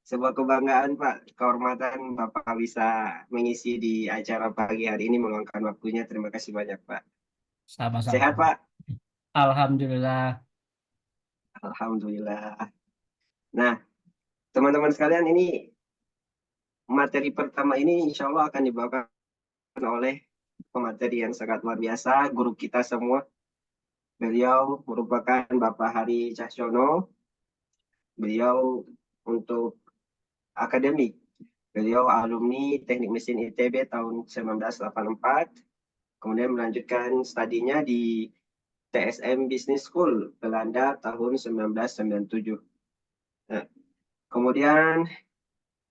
Sebuah kebanggaan Pak, kehormatan Bapak bisa mengisi di acara pagi hari ini meluangkan waktunya. Terima kasih banyak Pak. Sama-sama. Sehat Pak? Alhamdulillah. Alhamdulillah. Nah, teman-teman sekalian, ini materi pertama ini insya Allah akan dibawakan oleh pemateri yang sangat luar biasa, guru kita semua. Beliau merupakan Bapak Hari Cahyono. Beliau untuk akademik. Beliau alumni Teknik Mesin ITB tahun 1984. Kemudian melanjutkan studinya di TSM Business School Belanda tahun 1997. Nah, kemudian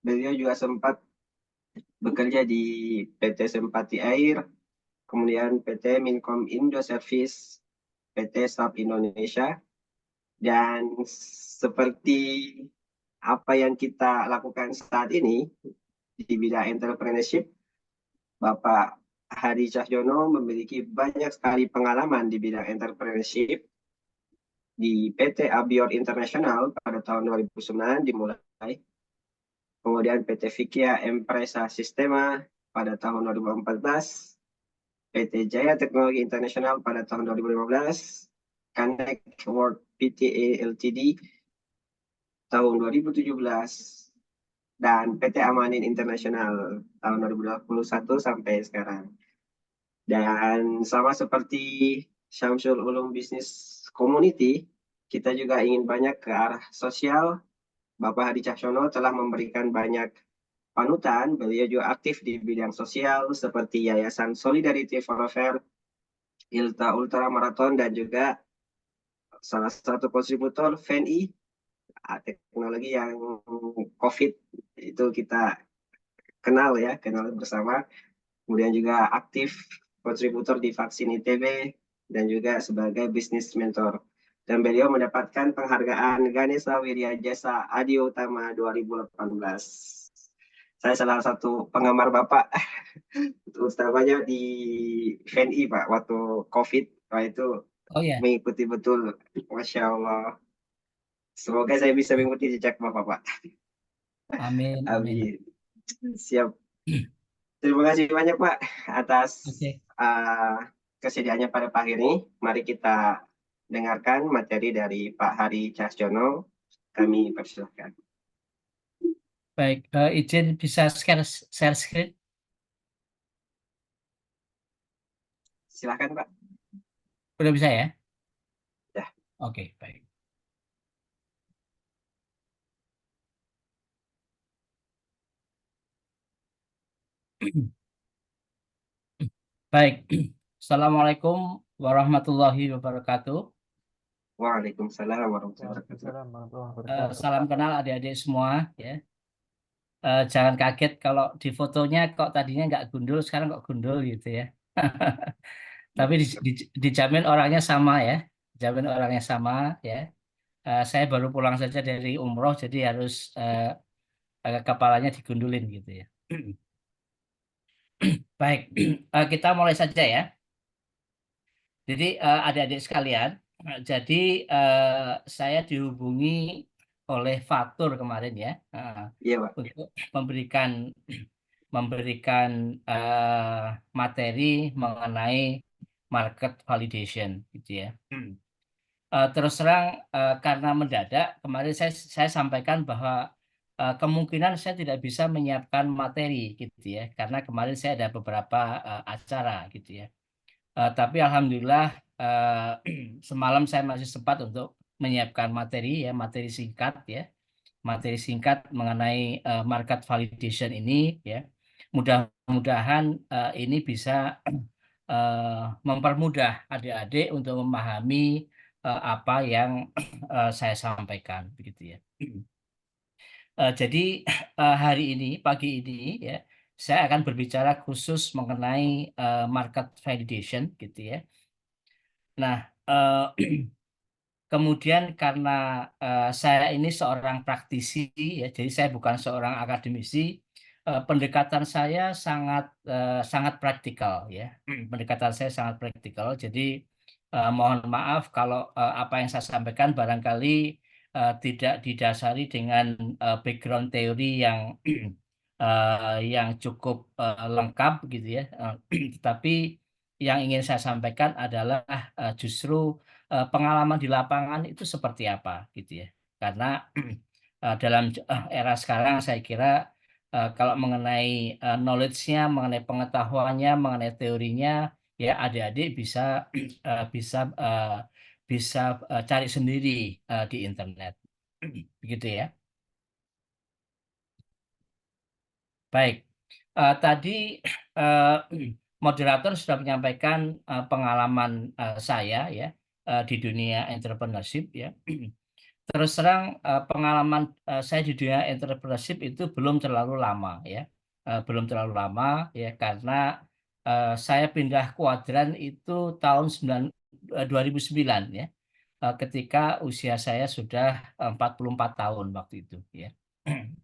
beliau juga sempat bekerja di PT Sempati Air, kemudian PT Minkom Indo Service, PT Staf Indonesia, dan seperti apa yang kita lakukan saat ini di bidang entrepreneurship, Bapak Hadi Cahyono memiliki banyak sekali pengalaman di bidang entrepreneurship di PT Abior International pada tahun 2009 dimulai. Kemudian PT Vikia Empresa Sistema pada tahun 2014, PT Jaya Teknologi Internasional pada tahun 2015, Connect World PTA Ltd tahun 2017, dan PT Amanin Internasional tahun 2021 sampai sekarang. Dan sama seperti Syamsul Ulum Business Community, kita juga ingin banyak ke arah sosial. Bapak Hadi Cahyono telah memberikan banyak panutan. Beliau juga aktif di bidang sosial seperti Yayasan Solidarity Forever, Ilta Ultra Marathon, dan juga salah satu kontributor VNI, teknologi yang COVID itu kita kenal bersama. Kemudian juga aktif kontributor di vaksin ITB dan juga sebagai bisnis mentor. Dan beliau mendapatkan penghargaan Ganesha Wirya Jasa Adi Utama 2018. Saya salah satu penggemar Bapak, utamanya di VNI Pak, waktu COVID. Pak itu Oh ya, mengikuti betul, Masya Allah. Semoga saya bisa mengikuti jejak Bapak Pak. amin, amin. Amin. Siap. Terima kasih banyak Pak atas Oke, uh, kesediaannya pada pagi ini. Mari kita dengarkan materi dari Pak Hari Cahyono. Kami persilahkan. baik. Izin bisa share screen? Silakan Pak. Udah bisa ya? Ya. Oke, baik. Baik. Assalamualaikum warahmatullahi wabarakatuh. Waalaikumsalam warahmatullahi wabarakatuh. Waalaikumsalam warahmatullahi wabarakatuh. Salam kenal adik-adik semua ya. Jangan kaget kalau di fotonya kok tadinya nggak gundul, sekarang kok gundul gitu ya. Tapi dijamin orangnya sama ya. Dijamin orangnya sama ya. Saya baru pulang saja dari umroh, jadi harus kepalanya digundulin gitu ya. Baik, kita mulai saja ya. Jadi adik-adik sekalian, jadi saya dihubungi oleh Fatur kemarin ya, Iya Pak. untuk memberikan memberikan materi mengenai market validation gitu ya. Terus terang karena mendadak kemarin saya sampaikan bahwa kemungkinan saya tidak bisa menyiapkan materi gitu ya, karena kemarin saya ada beberapa acara gitu ya. Tapi alhamdulillah semalam saya masih sempat untuk menyiapkan materi ya, materi singkat mengenai market validation ini ya. Mudah-mudahan ini bisa mempermudah adik-adik untuk memahami apa yang saya sampaikan begitu ya. Jadi hari ini pagi ini ya saya akan berbicara khusus mengenai market validation gitu ya. Nah, kemudian karena saya ini seorang praktisi ya, jadi saya bukan seorang akademisi. Pendekatan saya sangat praktikal ya. Pendekatan saya sangat praktikal. Jadi mohon maaf kalau apa yang saya sampaikan barangkali tidak didasari dengan background teori yang cukup lengkap gitu ya. Tetapi yang ingin saya sampaikan adalah justru pengalaman di lapangan itu seperti apa gitu ya. Karena dalam era sekarang saya kira kalau mengenai knowledge-nya, mengenai pengetahuannya, mengenai teorinya, ya adik-adik bisa bisa bisa cari sendiri di internet, begitu ya. Baik. Tadi eh, moderator sudah menyampaikan pengalaman saya ya di dunia entrepreneurship ya. Terus terang pengalaman saya di dunia entrepreneurship itu belum terlalu lama ya. Belum terlalu lama ya karena saya pindah kuadran itu tahun 2009 ya. Ketika usia saya sudah 44 tahun waktu itu ya.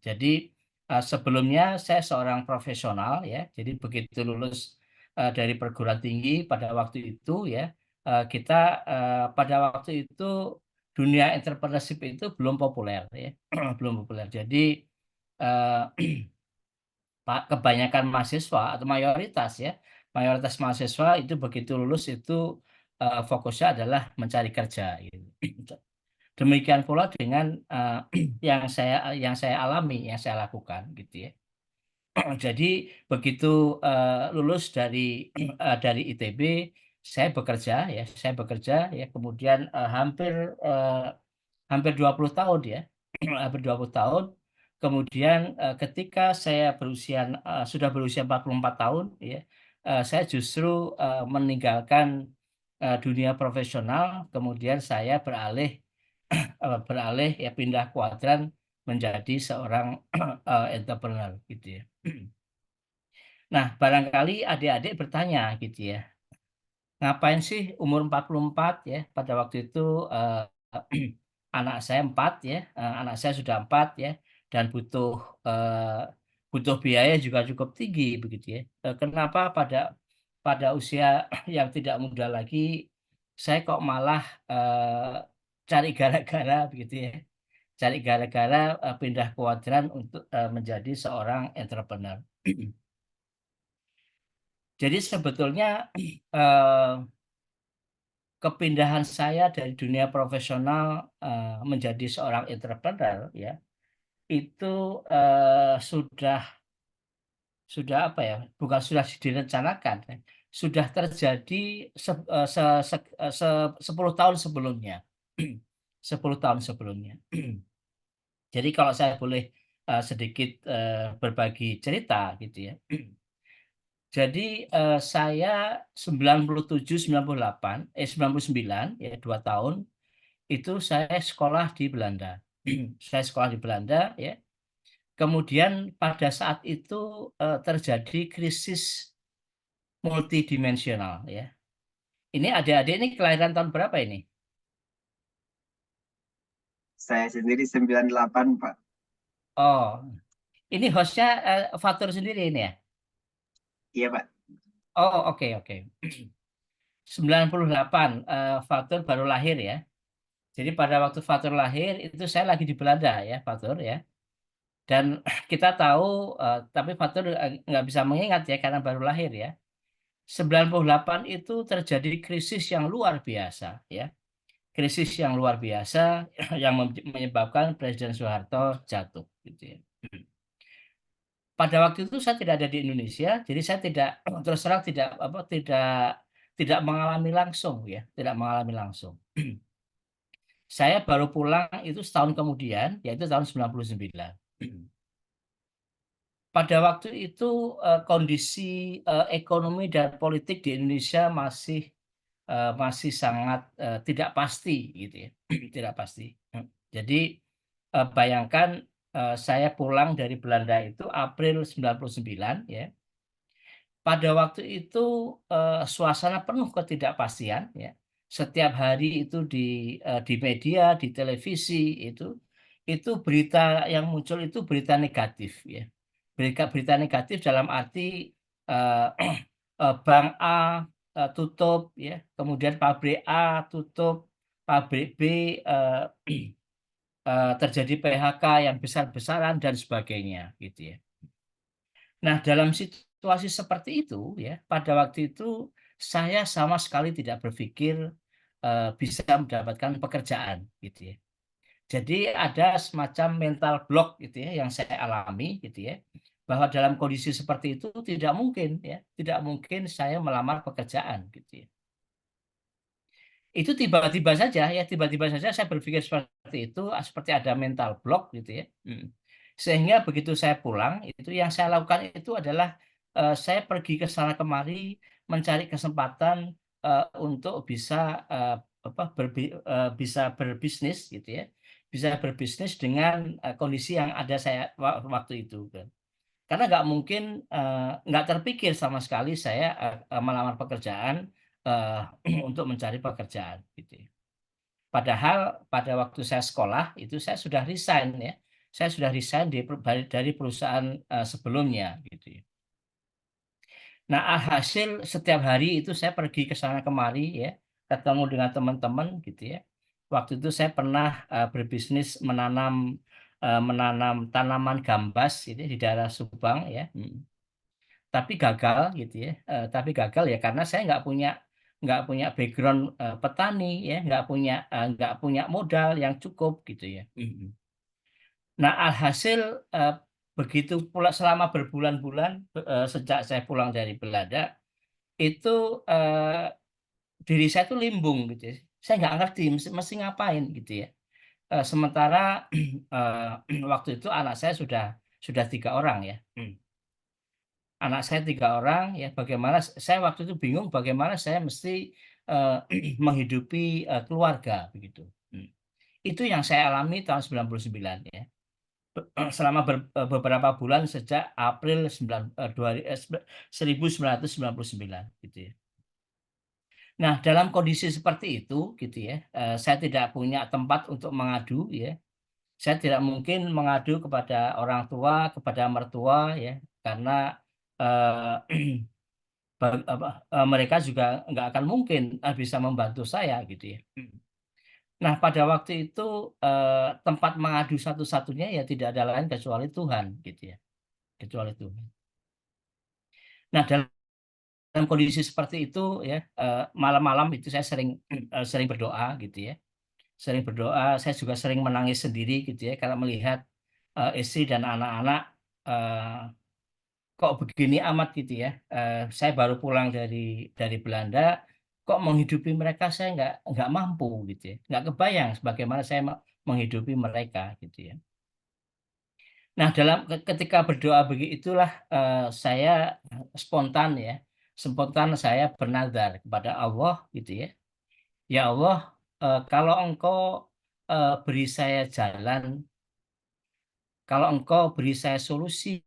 Jadi sebelumnya saya seorang profesional ya. Jadi begitu lulus dari perguruan tinggi pada waktu itu ya, kita pada waktu itu dunia entrepreneurship itu belum populer ya. Belum populer. Jadi eh, kebanyakan mahasiswa atau mayoritas mahasiswa itu begitu lulus itu fokusnya adalah mencari kerja gitu. Demikian pula dengan yang saya alami, yang saya lakukan gitu ya. Jadi begitu lulus dari ITB, saya bekerja ya, kemudian eh, hampir 20 tahun ya, hampir 20 tahun. Kemudian ketika saya sudah berusia 44 tahun ya, saya justru meninggalkan dunia profesional, kemudian saya beralih ya pindah kuadran menjadi seorang entrepreneur gitu ya. Nah, barangkali adik-adik bertanya gitu ya, ngapain sih umur 44 ya? Pada waktu itu eh, anak saya 4 ya, anak saya sudah 4 ya, dan eh, butuh biaya juga cukup tinggi begitu ya. Kenapa pada pada usia yang tidak muda lagi saya kok malah cari gara-gara begitu ya, cari gara-gara pindah kuadran untuk menjadi seorang entrepreneur. Jadi sebetulnya eh, kepindahan saya dari dunia profesional menjadi seorang entrepreneur ya itu sudah apa ya, bukan sudah direncanakan ya. Sudah terjadi se, eh, se, se, eh, se- 10 tahun sebelumnya. 10 tahun sebelumnya. Jadi kalau saya boleh sedikit berbagi cerita gitu ya. Jadi saya 97, 98, 99 ya 2 tahun itu saya sekolah di Belanda. Saya sekolah di Belanda ya. Kemudian pada saat itu terjadi krisis multidimensional ya. Ini adik-adik ini kelahiran tahun berapa ini? Saya sendiri 98, Pak. Oh, ini hostnya Fatur sendiri ini ya? Iya, Pak. Oh, oke oke. 98 Fatur baru lahir ya. Jadi pada waktu Fatur lahir itu saya lagi di Belanda ya, Fatur ya. Dan kita tahu, tapi Fatur nggak bisa mengingat ya karena baru lahir ya. 98 itu terjadi krisis yang luar biasa ya. Krisis yang luar biasa yang menyebabkan Presiden Soeharto jatuh gitu ya. Pada waktu itu saya tidak ada di Indonesia, jadi saya tidak terus terang tidak apa tidak mengalami langsung ya, tidak mengalami langsung. Saya baru pulang itu setahun kemudian, yaitu tahun 99. Pada waktu itu kondisi ekonomi dan politik di Indonesia masih sangat tidak pasti gitu ya, tidak pasti. Jadi bayangkan saya pulang dari Belanda itu April 99 ya. Pada waktu itu suasana penuh ketidakpastian ya. Setiap hari itu di media, di televisi itu berita yang muncul itu berita negatif ya. Berita negatif dalam arti eh, bank A tutup ya, kemudian pabrik A tutup, pabrik B terjadi PHK yang besar-besaran dan sebagainya, gitu ya. Nah, dalam situasi seperti itu, ya, pada waktu itu saya sama sekali tidak berpikir bisa mendapatkan pekerjaan, gitu ya. Jadi ada semacam mental block gitu ya yang saya alami gitu ya, bahwa dalam kondisi seperti itu tidak mungkin ya, tidak mungkin saya melamar pekerjaan gitu ya. Itu tiba-tiba saja ya, tiba-tiba saja saya berpikir seperti itu, seperti ada mental block gitu ya. Sehingga begitu saya pulang, itu yang saya lakukan itu adalah, saya pergi ke sana kemari mencari kesempatan, untuk bisa, bisa berbisnis gitu ya, bisa berbisnis dengan, kondisi yang ada saya waktu itu kan. Karena nggak mungkin, nggak terpikir sama sekali saya, melamar pekerjaan, eee, untuk mencari pekerjaan gitu ya. Padahal pada waktu saya sekolah itu saya sudah resign ya, saya sudah resign dari perusahaan, sebelumnya gitu ya. Nah, alhasil setiap hari itu saya pergi ke sana kemari ya, ketemu dengan teman-teman gitu ya. Waktu itu saya pernah, berbisnis menanam tanaman gambas gitu ya di daerah Subang ya, Tapi gagal gitu ya, tapi gagal ya karena saya nggak punya background, petani ya, nggak punya modal yang cukup gitu ya. Nah, alhasil, begitu pula selama berbulan-bulan, sejak saya pulang dari Belanda, itu, diri saya tuh limbung gitu ya. Saya nggak ngerti mesti ngapain gitu ya. Sementara, waktu itu anak saya sudah 3 orang ya. Anak saya 3 orang ya, bagaimana saya waktu itu bingung bagaimana saya mesti, eee, menghidupi, keluarga begitu. Itu yang saya alami tahun 99 ya. Selama beberapa bulan sejak April 1999 gitu ya. Nah, dalam kondisi seperti itu gitu ya, saya tidak punya tempat untuk mengadu ya. Saya tidak mungkin mengadu kepada orang tua, kepada mertua ya, karena, eee mereka juga nggak akan mungkin, bisa membantu saya gitu ya. Nah, pada waktu itu, tempat mengadu satu-satunya ya tidak ada lain kecuali Tuhan gitu ya, kecuali Tuhan. Nah, dalam kondisi seperti itu ya, malam-malam itu saya sering, sering berdoa gitu ya, sering berdoa, saya juga sering menangis sendiri gitu ya, karena melihat, istri dan anak-anak, eee kok begini amat gitu ya, saya baru pulang dari Belanda, kok menghidupi mereka saya nggak mampu gitu ya, nggak kebayang bagaimana saya menghidupi mereka gitu ya. Nah ketika berdoa begitulah, saya spontan ya, spontan saya bernazar kepada Allah gitu ya, "Ya Allah, kalau Engkau, beri saya jalan, kalau Engkau beri saya solusi,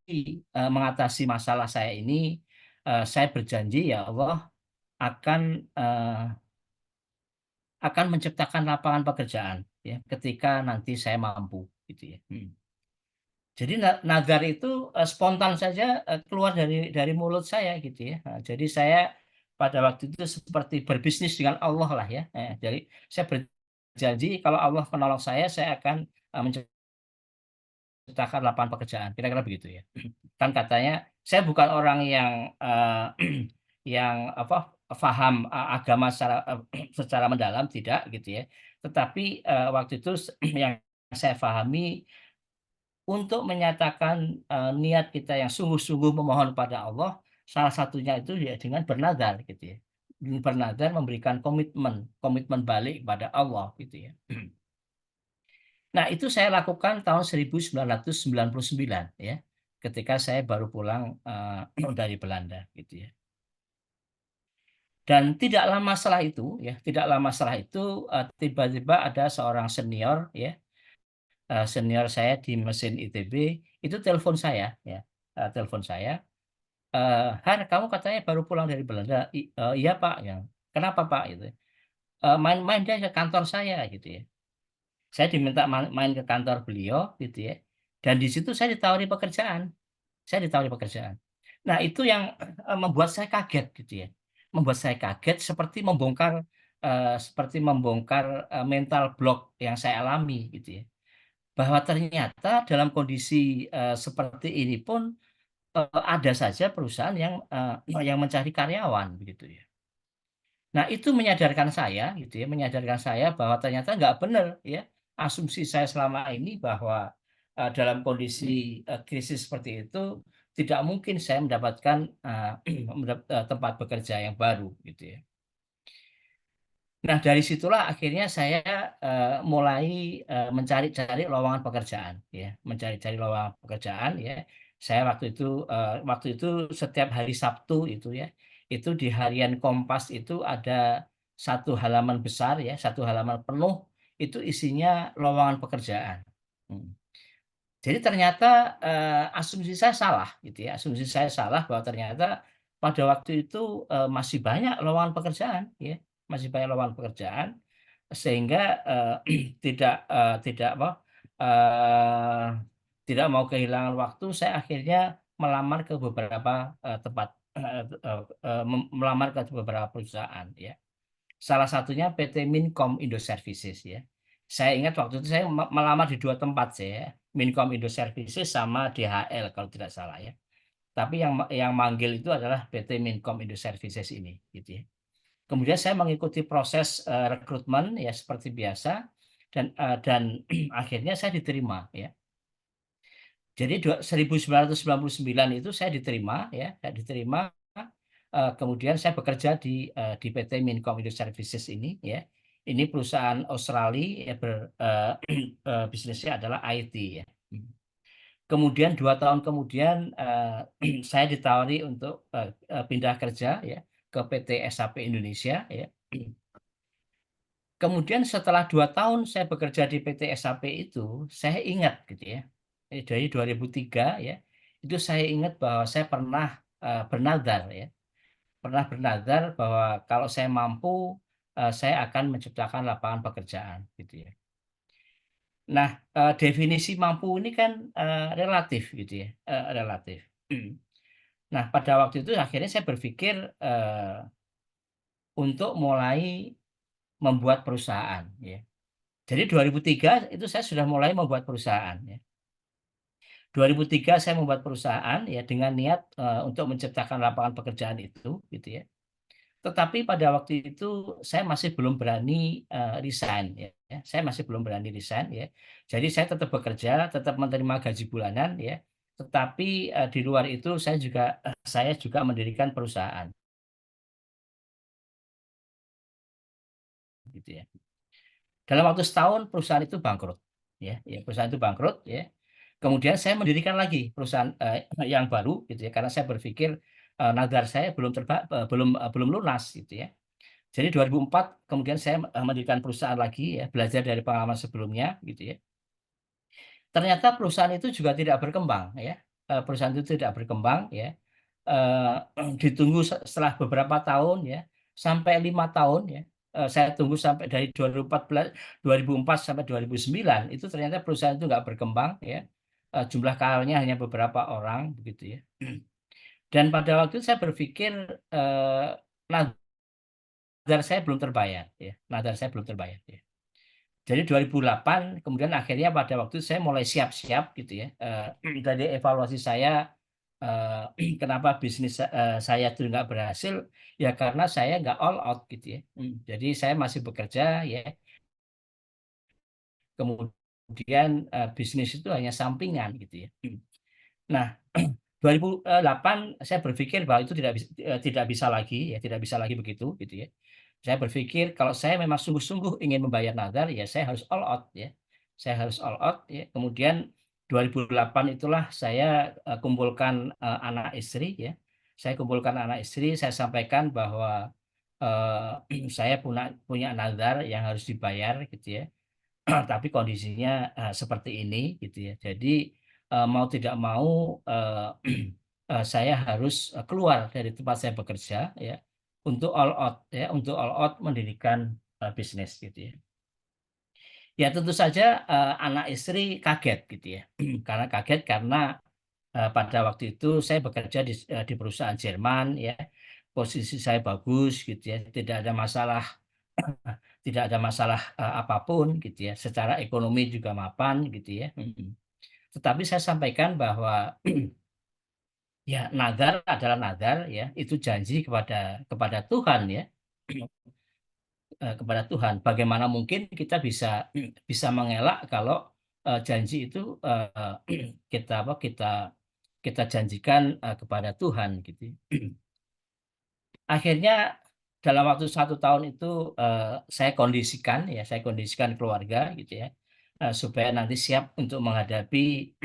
mengatasi masalah saya ini, saya berjanji ya Allah akan, akan menciptakan lapangan pekerjaan ya ketika nanti saya mampu gitu ya, Jadi nazar itu, spontan saja, keluar dari mulut saya gitu ya, jadi saya pada waktu itu seperti berbisnis dengan Allah lah ya, jadi saya berjanji kalau Allah menolong saya akan, menciptakan lapangan pekerjaan, kira-kira begitu ya. Kan katanya saya bukan orang yang, yang apa, paham agama secara mendalam, tidak gitu ya. Tetapi, waktu itu yang saya pahami untuk menyatakan, niat kita yang sungguh-sungguh memohon pada Allah, salah satunya itu ya dengan bernadzar gitu ya. Bernadzar memberikan komitmen, komitmen balik kepada Allah gitu ya. Nah, itu saya lakukan tahun 1999 ya, ketika saya baru pulang, dari Belanda gitu ya. Dan tidak lama setelah itu ya, tidak lama setelah itu, tiba-tiba ada seorang senior ya, senior saya di mesin ITB, itu telepon saya ya, telepon saya, "Har, kamu katanya baru pulang dari Belanda?" "Iya Pak," ya. "Kenapa Pak?" Gitu, "Main-main deh ke kantor saya," gitu ya. Saya diminta main ke kantor beliau gitu ya, dan di situ saya ditawari pekerjaan. Saya ditawari pekerjaan. Nah itu yang, membuat saya kaget gitu ya, membuat saya kaget seperti membongkar, mental block yang saya alami gitu ya. bahwa ternyata dalam kondisi seperti ini pun ada saja perusahaan yang mencari karyawan begitu ya. Nah, itu menyadarkan saya gitu ya, menyadarkan saya bahwa ternyata nggak benar ya asumsi saya selama ini bahwa dalam kondisi krisis seperti itu tidak mungkin saya mendapatkan tempat bekerja yang baru gitu ya. Nah, dari situlah akhirnya saya mulai mencari-cari lowongan pekerjaan ya, mencari-cari lowongan pekerjaan ya. Saya waktu itu setiap hari Sabtu itu ya, itu di harian Kompas itu ada satu halaman besar ya, satu halaman penuh itu isinya lowongan pekerjaan. Hmm. Jadi ternyata asumsi saya salah gitu ya, asumsi saya salah bahwa ternyata pada waktu itu masih banyak lowongan pekerjaan ya, masih banyak lowongan pekerjaan sehingga tidak apa eh, tidak mau kehilangan waktu, saya akhirnya melamar ke beberapa tempat melamar ke beberapa perusahaan ya. Salah satunya PT Minkom Indo Services ya. Saya ingat waktu itu saya melamar di 2 tempat saya, Minkom Indo Services sama DHL kalau tidak salah ya. Tapi yang manggil itu adalah PT Minkom Indo Services ini gitu ya. Kemudian saya mengikuti proses rekrutmen ya seperti biasa dan akhirnya saya diterima ya. Jadi 1999 itu saya diterima ya, saya diterima. Kemudian saya bekerja di PT Minkom Indo Services ini ya. Ini perusahaan Australia ya, bisnisnya adalah IT ya. Kemudian 2 tahun kemudian saya ditawari untuk pindah kerja ya ke PT SAP Indonesia ya. Kemudian setelah 2 tahun saya bekerja di PT SAP itu, saya ingat gitu ya, dari 2003 ya, itu saya ingat bahwa saya pernah bernadar ya, pernah bernadar bahwa kalau saya mampu, saya akan menciptakan lapangan pekerjaan gitu ya. Nah, definisi mampu ini kan relatif gitu ya, relatif. Nah, pada waktu itu akhirnya saya berpikir untuk mulai membuat perusahaan ya. Jadi 2003 itu saya sudah mulai membuat perusahaan ya. 2003 saya membuat perusahaan ya dengan niat untuk menciptakan lapangan pekerjaan itu gitu ya. Tetapi pada waktu itu saya masih belum berani resign ya. Saya masih belum berani resign ya. Jadi saya tetap bekerja, tetap menerima gaji bulanan ya. Tetapi di luar itu saya juga mendirikan perusahaan gitu ya. Dalam waktu setahun perusahaan itu bangkrut ya, perusahaan itu bangkrut ya. Kemudian saya mendirikan lagi perusahaan yang baru gitu ya karena saya berpikir nadar saya belum lunas gitu ya. Jadi 2004 kemudian saya mendirikan perusahaan lagi ya, belajar dari pengalaman sebelumnya gitu ya. Ternyata perusahaan itu juga tidak berkembang ya. Perusahaan itu tidak berkembang ya. Ditunggu setelah beberapa tahun ya, sampai 5 tahun ya. Saya tunggu sampai dari 2004 sampai 2009 itu ternyata perusahaan itu nggak berkembang ya. Jumlah karyanya hanya beberapa orang begitu ya. Dan pada waktu itu saya berpikir nadar saya belum terbayar ya. Nadar saya belum terbayar ya. Jadi 2008 kemudian akhirnya pada waktu itu saya mulai siap-siap gitu ya. Dari evaluasi saya kenapa bisnis saya itu nggak berhasil ya karena saya nggak all out gitu ya. Jadi saya masih bekerja ya. Kemudian bisnis itu hanya sampingan gitu ya. Nah 2008 saya berpikir bahwa itu tidak bisa lagi ya, tidak bisa lagi begitu gitu ya. Saya berpikir kalau saya memang sungguh-sungguh ingin membayar nazar ya saya harus all out ya. Saya harus all out ya. Kemudian 2008 itulah saya kumpulkan anak istri ya. Saya kumpulkan anak istri, saya sampaikan bahwa saya punya nazar yang harus dibayar gitu ya. Tapi kondisinya seperti ini gitu ya. Jadi mau tidak mau saya harus keluar dari tempat saya bekerja ya untuk all out ya, untuk all out mendirikan bisnis gitu ya. Ya tentu saja anak istri kaget gitu ya. Karena kaget karena pada waktu itu saya bekerja di perusahaan Jerman ya. Posisi saya bagus gitu ya, tidak ada masalah tidak ada masalah apapun gitu ya, secara ekonomi juga mapan gitu ya. Tetapi saya sampaikan bahwa ya nazar adalah nazar ya, itu janji kepada Tuhan ya. Kepada Tuhan. Bagaimana mungkin kita bisa mengelak kalau janji itu kita apa kita janjikan kepada Tuhan gitu. Akhirnya dalam waktu 1 tahun itu saya kondisikan keluarga gitu ya, supaya nanti siap untuk menghadapi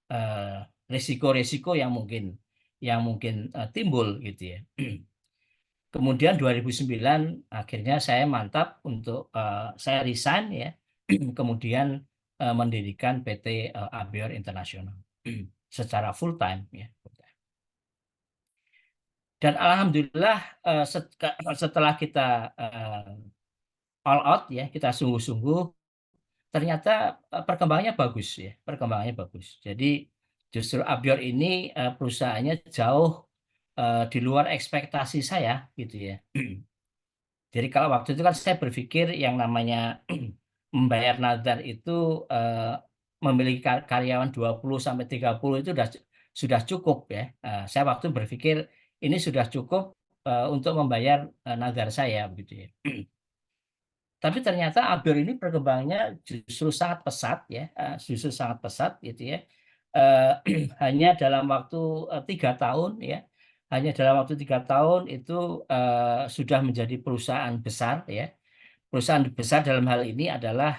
eh, risiko-risiko yang mungkin timbul gitu ya. Kemudian 2009 akhirnya saya mantap untuk saya resign ya, kemudian mendirikan PT Abior Internasional secara full time ya. Dan alhamdulillah setelah kita all out ya, kita sungguh-sungguh, ternyata perkembangannya bagus ya, perkembangannya bagus. Jadi justru Abior ini perusahaannya jauh di luar ekspektasi saya gitu ya. Jadi kalau waktu itu kan saya berpikir yang namanya membayar nazar itu memiliki karyawan 20 sampai 30 itu sudah cukup ya. Saya waktu berpikir ini sudah cukup untuk membayar nazar saya begitu ya. Tapi ternyata Abdur ini perkembangannya justru sangat pesat ya, justru sangat pesat gitu ya. Hanya dalam waktu 3 tahun ya, hanya dalam waktu 3 tahun itu sudah menjadi perusahaan besar ya. Perusahaan besar dalam hal ini adalah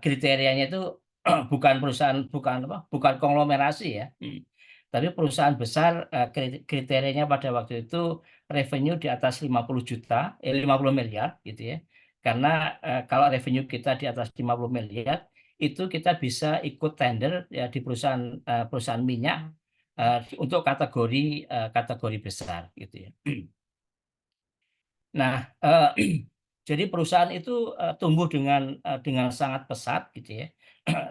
kriterianya itu bukan perusahaan bukan konglomerasi ya. Tapi perusahaan besar kriterianya pada waktu itu revenue di atas 50 juta, 50 miliar gitu ya. Karena kalau revenue kita di atas 50 miliar itu kita bisa ikut tender ya di perusahaan minyak untuk kategori besar gitu ya. Nah, jadi perusahaan itu tumbuh dengan sangat pesat gitu ya,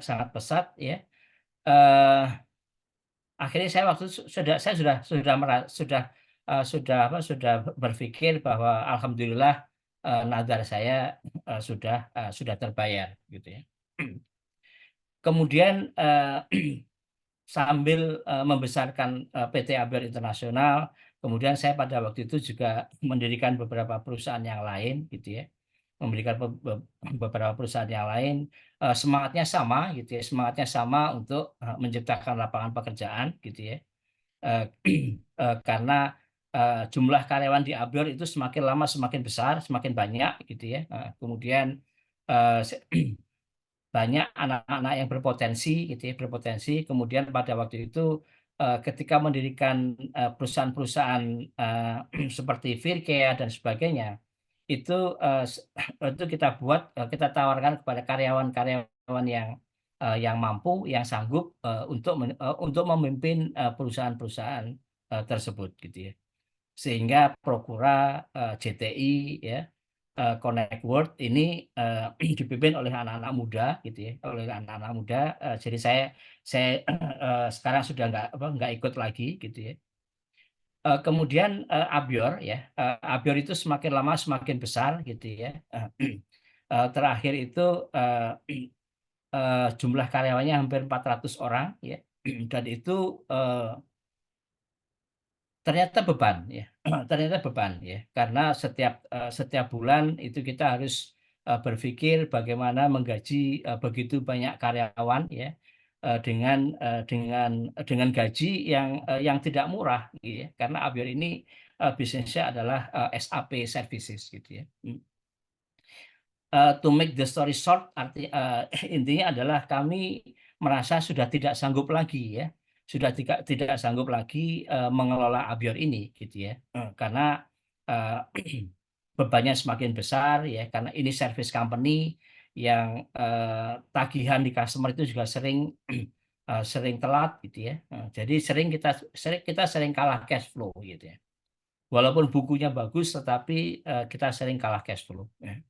sangat pesat ya. Eh, Akhirnya saya waktu itu sudah berpikir bahwa alhamdulillah nazar saya sudah terbayar gitu ya. Kemudian sambil membesarkan PT Abior Internasional, kemudian saya pada waktu itu juga mendirikan beberapa perusahaan yang lain gitu ya, memberikan beberapa perusahaan yang lain, semangatnya sama gitu ya, semangatnya sama untuk menciptakan lapangan pekerjaan gitu ya. Eh, karena jumlah karyawan di Abior itu semakin lama semakin besar, semakin banyak gitu ya. Kemudian eh, banyak anak-anak yang berpotensi gitu ya, berpotensi. Kemudian pada waktu itu ketika mendirikan perusahaan-perusahaan seperti Virkea dan sebagainya, itu itu kita tawarkan kepada karyawan-karyawan yang mampu, yang sanggup untuk memimpin perusahaan-perusahaan tersebut gitu ya. Sehingga Prokura, JTI ya, Connect World ini dipimpin oleh anak-anak muda gitu ya, oleh anak-anak muda. Jadi saya sekarang sudah nggak ikut lagi gitu ya. Kemudian Abior ya, Abior itu semakin lama semakin besar gitu ya. Terakhir itu jumlah karyawannya hampir 400 orang ya, dan itu ternyata beban ya, ternyata beban ya, karena setiap bulan itu kita harus berpikir bagaimana menggaji begitu banyak karyawan ya, dengan gaji yang tidak murah gitu ya, karena Abior ini bisnisnya adalah SAP services gitu ya. To make the story short, intinya adalah kami merasa sudah tidak sanggup lagi ya, sudah tidak sanggup lagi mengelola Abior ini gitu ya. Karena bebannya semakin besar ya, karena ini service company yang tagihan di customer itu juga sering telat gitu ya. Jadi kita sering kalah cash flow gitu ya. Walaupun bukunya bagus, tetapi kita sering kalah cash flow ya.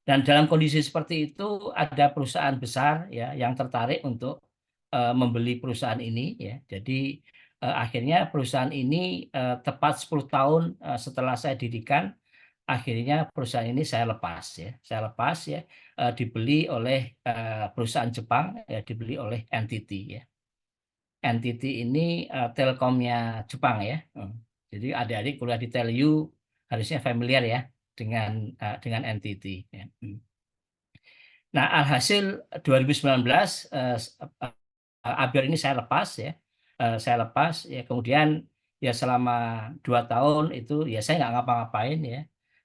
Dan dalam kondisi seperti itu ada perusahaan besar ya yang tertarik untuk membeli perusahaan ini ya. Jadi akhirnya perusahaan ini tepat 10 tahun setelah saya dirikan, akhirnya perusahaan ini saya lepas ya, dibeli oleh perusahaan Jepang ya, dibeli oleh NTT ya. NTT ini Telkomnya Jepang ya. Jadi adik-adik kuliah di Telyu harusnya familiar ya dengan NTT ya. Nah, alhasil 2019 Abior ini saya lepas ya. Saya lepas ya, kemudian ya selama 2 tahun itu ya saya nggak ngapa-ngapain ya.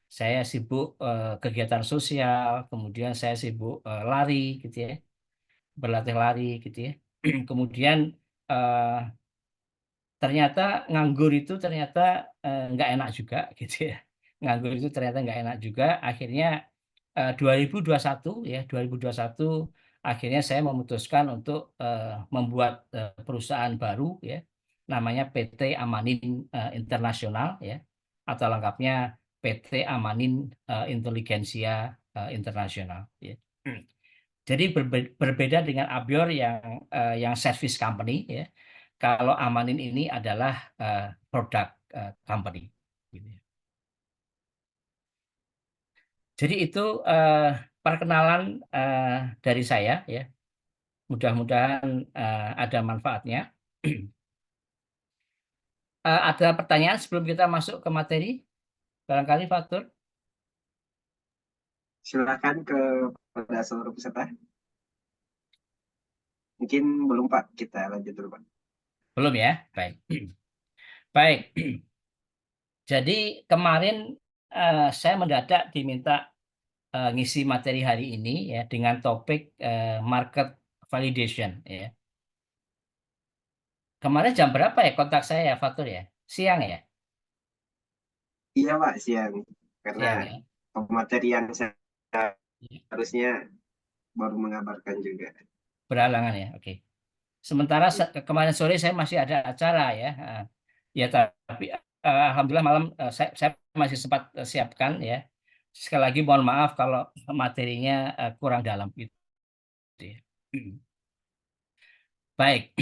Saya sibuk kegiatan sosial, kemudian saya sibuk lari gitu ya, berlatih lari gitu ya. Kemudian eh, ternyata nganggur itu ternyata nggak enak juga gitu ya. Nganggur itu ternyata nggak enak juga. Akhirnya 2021 ya, 2021 akhirnya saya memutuskan untuk membuat perusahaan baru ya, namanya PT Amanin Internasional ya, atau lengkapnya PT Amanin Inteligensia Internasional ya. Jadi berbeda dengan Abior yang service company ya. Kalau Amanin ini adalah product company. Gitu ya. Jadi itu perkenalan dari saya ya. Mudah-mudahan ada manfaatnya. Ada pertanyaan sebelum kita masuk ke materi? Barangkali Fatur? Silakan kepada seluruh peserta. Mungkin belum Pak, kita lanjut dulu Pak. Belum ya? Baik. Baik. Jadi kemarin saya mendadak diminta ngisi materi hari ini ya dengan topik market validation ya. Kemarin jam berapa ya kontak saya ya Fatur ya? Siang ya? Iya Pak, siang. Karena Siang ya. pematerian saya harusnya baru mengabarkan juga. Berhalangan ya. Oke. Sementara kemarin sore saya masih ada acara ya. Ya tapi alhamdulillah malam saya masih sempat siapkan ya. Sekali lagi mohon maaf kalau materinya kurang dalam gitu ya. Baik.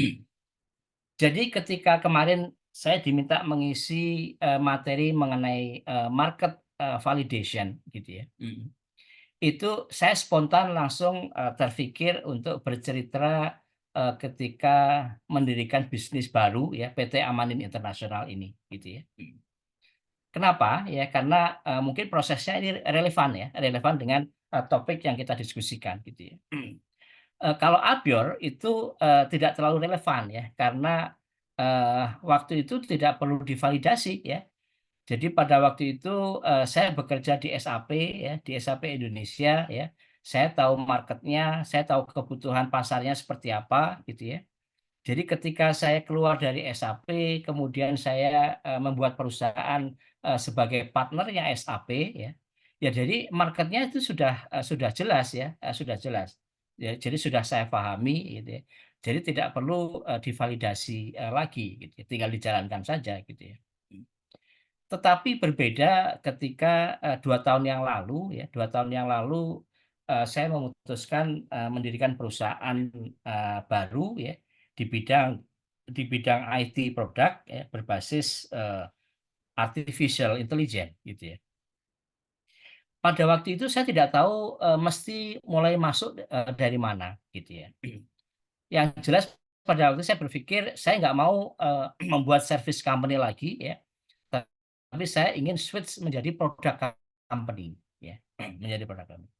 Jadi ketika kemarin saya diminta mengisi materi mengenai market validation gitu ya. Itu saya spontan langsung terpikir untuk bercerita ketika mendirikan bisnis baru ya PT Amanin Internasional ini gitu ya. Kenapa? Ya karena mungkin prosesnya ini relevan dengan topik yang kita diskusikan gitu ya. Kalau Abior itu tidak terlalu relevan ya karena waktu itu tidak perlu divalidasi ya. Jadi pada waktu itu saya bekerja di SAP ya, di SAP Indonesia ya. Saya tahu marketnya, saya tahu kebutuhan pasarnya seperti apa gitu ya. Jadi ketika saya keluar dari SAP, kemudian saya membuat perusahaan sebagai partnernya SAP ya. Ya jadi marketnya itu sudah jelas ya, sudah jelas. Ya, jadi sudah saya pahami gitu ya. Jadi tidak perlu divalidasi lagi gitu ya. Tinggal dijalankan saja gitu ya. Tetapi berbeda ketika 2 tahun yang lalu ya, 2 tahun yang lalu saya memutuskan mendirikan perusahaan baru ya di bidang IT produk ya, berbasis artificial intelligence gitu ya. Pada waktu itu saya tidak tahu mesti mulai masuk dari mana gitu ya. Yang jelas pada waktu itu saya berpikir saya nggak mau membuat service company lagi ya, tapi saya ingin switch menjadi produk company ya, menjadi produk company.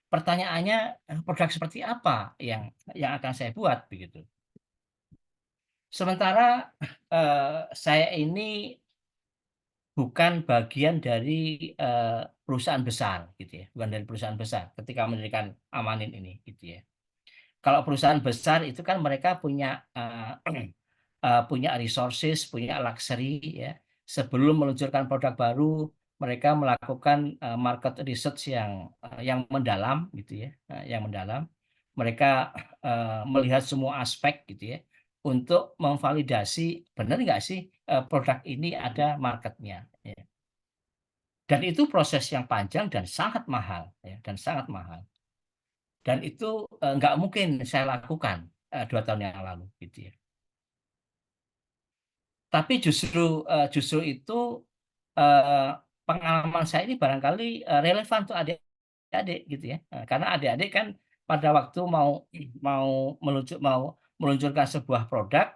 Pertanyaannya produk seperti apa yang akan saya buat begitu. Sementara saya ini bukan bagian dari perusahaan besar gitu ya, bukan dari perusahaan besar ketika mendirikan Amanin ini gitu ya. Kalau perusahaan besar itu kan mereka punya resources, punya luxury ya. Sebelum meluncurkan produk baru, mereka melakukan market research yang mendalam gitu ya, yang mendalam. Mereka melihat semua aspek gitu ya untuk memvalidasi benar nggak sih produk ini ada marketnya. Ya. Dan itu proses yang panjang dan sangat mahal ya, dan sangat mahal. Dan itu nggak mungkin saya lakukan 2 tahun yang lalu gitu ya. Tapi justru itu eh, pengalaman saya ini barangkali relevan untuk adik-adik gitu ya. Karena adik-adik kan pada waktu mau meluncurkan sebuah produk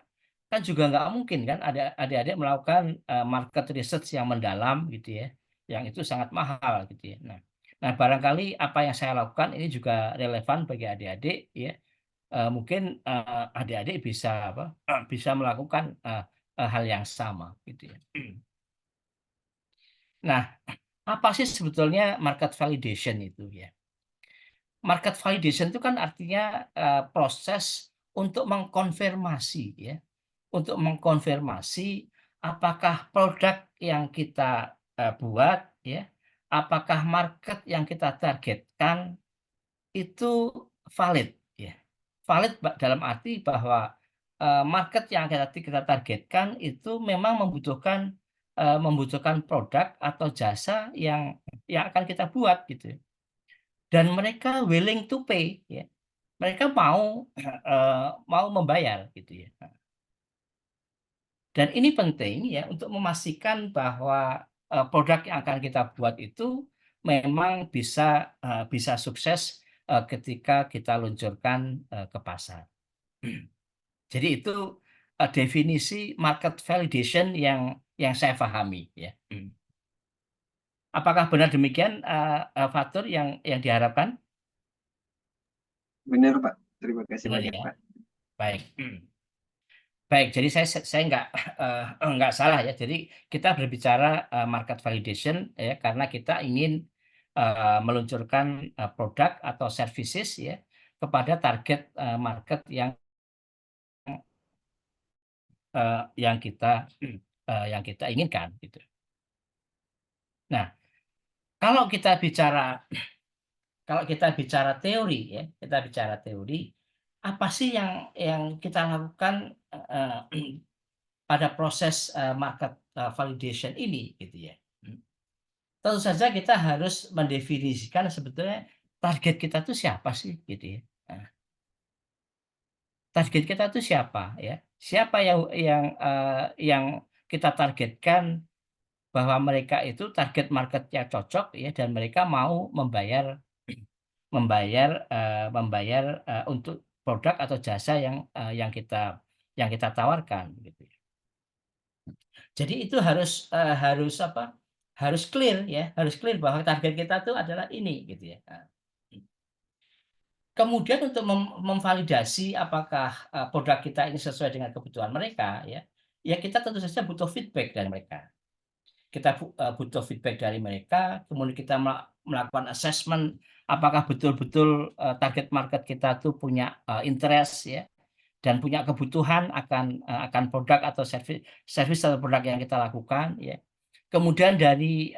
kan juga nggak mungkin kan ada adik-adik melakukan market research yang mendalam gitu ya, yang itu sangat mahal gitu ya. Nah, barangkali apa yang saya lakukan ini juga relevan bagi adik-adik ya. Mungkin adik-adik bisa bisa melakukan hal yang sama gitu ya. Nah, apa sih sebetulnya market validation itu ya? Market validation itu kan artinya proses untuk mengkonfirmasi ya, untuk mengkonfirmasi apakah produk yang kita buat ya, apakah market yang kita targetkan itu valid ya. Valid dalam arti bahwa market yang kita targetkan itu memang membutuhkan produk atau jasa yang akan kita buat gitu. Dan mereka willing to pay ya. Mereka mau membayar gitu ya. Dan ini penting ya untuk memastikan bahwa produk yang akan kita buat itu memang bisa sukses ketika kita luncurkan ke pasar. Jadi itu definisi market validation yang saya pahami ya. Apakah benar demikian Fatur yang diharapkan? Benar, Pak. Terima kasih Benar banyak, ya. Pak. Baik. Baik, jadi saya nggak salah ya. Jadi kita berbicara market validation ya karena kita ingin meluncurkan produk atau services ya kepada target market yang kita inginkan gitu. Nah, kalau kita bicara teori ya, apa sih yang kita lakukan pada proses market validation ini gitu ya. Tentu saja kita harus mendefinisikan sebetulnya target kita tuh siapa sih gitu ya. Nah, target kita tuh siapa ya? Siapa yang kita targetkan bahwa mereka itu target marketnya cocok ya dan mereka mau membayar untuk produk atau jasa yang kita tawarkan gitu. Jadi itu harus clear ya, harus clear bahwa target kita itu adalah ini gitu ya. Kemudian untuk memvalidasi apakah produk kita ini sesuai dengan kebutuhan mereka ya kita tentu saja butuh feedback dari mereka. Kita butuh feedback dari mereka, kemudian kita melakukan assessment apakah betul-betul target market kita tuh punya interest ya dan punya kebutuhan akan produk atau service atau produk yang kita lakukan ya. Kemudian dari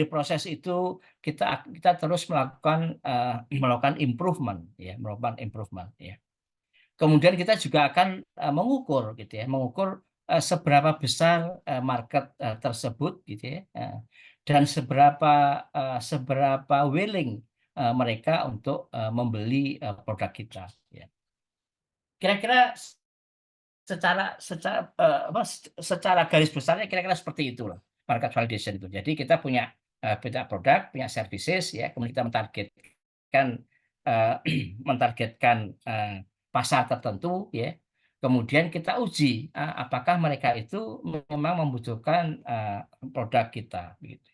proses itu kita terus melakukan improvement ya, Kemudian kita juga akan mengukur gitu ya, seberapa besar market tersebut gitu ya, dan seberapa willing mereka untuk membeli produk kita ya. Kira-kira secara garis besarnya kira-kira seperti itulah market validation itu. Jadi kita punya produk, punya services ya, kemudian kita mentargetkan pasar tertentu ya. Kemudian kita uji apakah mereka itu memang membutuhkan produk kita begitu.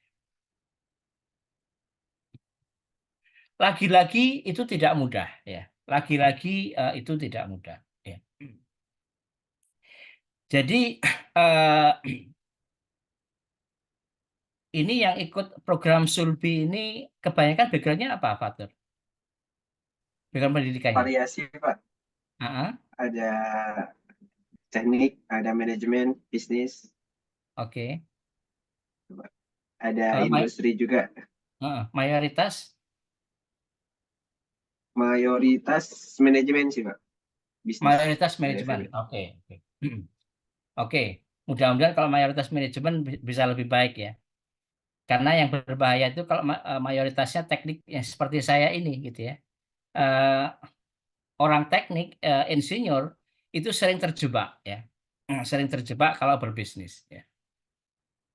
Lagi-lagi itu tidak mudah ya. Lagi-lagi itu tidak mudah ya. Jadi ini yang ikut program Sulbi ini kebanyakan background-nya apa, Fatur? Background pendidikannya? Variasi, Pak. Ada teknik, ada manajemen, bisnis, Oke. ada industri juga. Mayoritas manajemen sih, Pak. Bisnis. Mayoritas manajemen. Oke. Oke. Mudah-mudahan kalau mayoritas manajemen bisa lebih baik ya. Karena yang berbahaya itu kalau mayoritasnya teknik yang seperti saya ini gitu ya. Orang teknik, insinyur itu sering terjebak ya. Sering terjebak kalau berbisnis ya.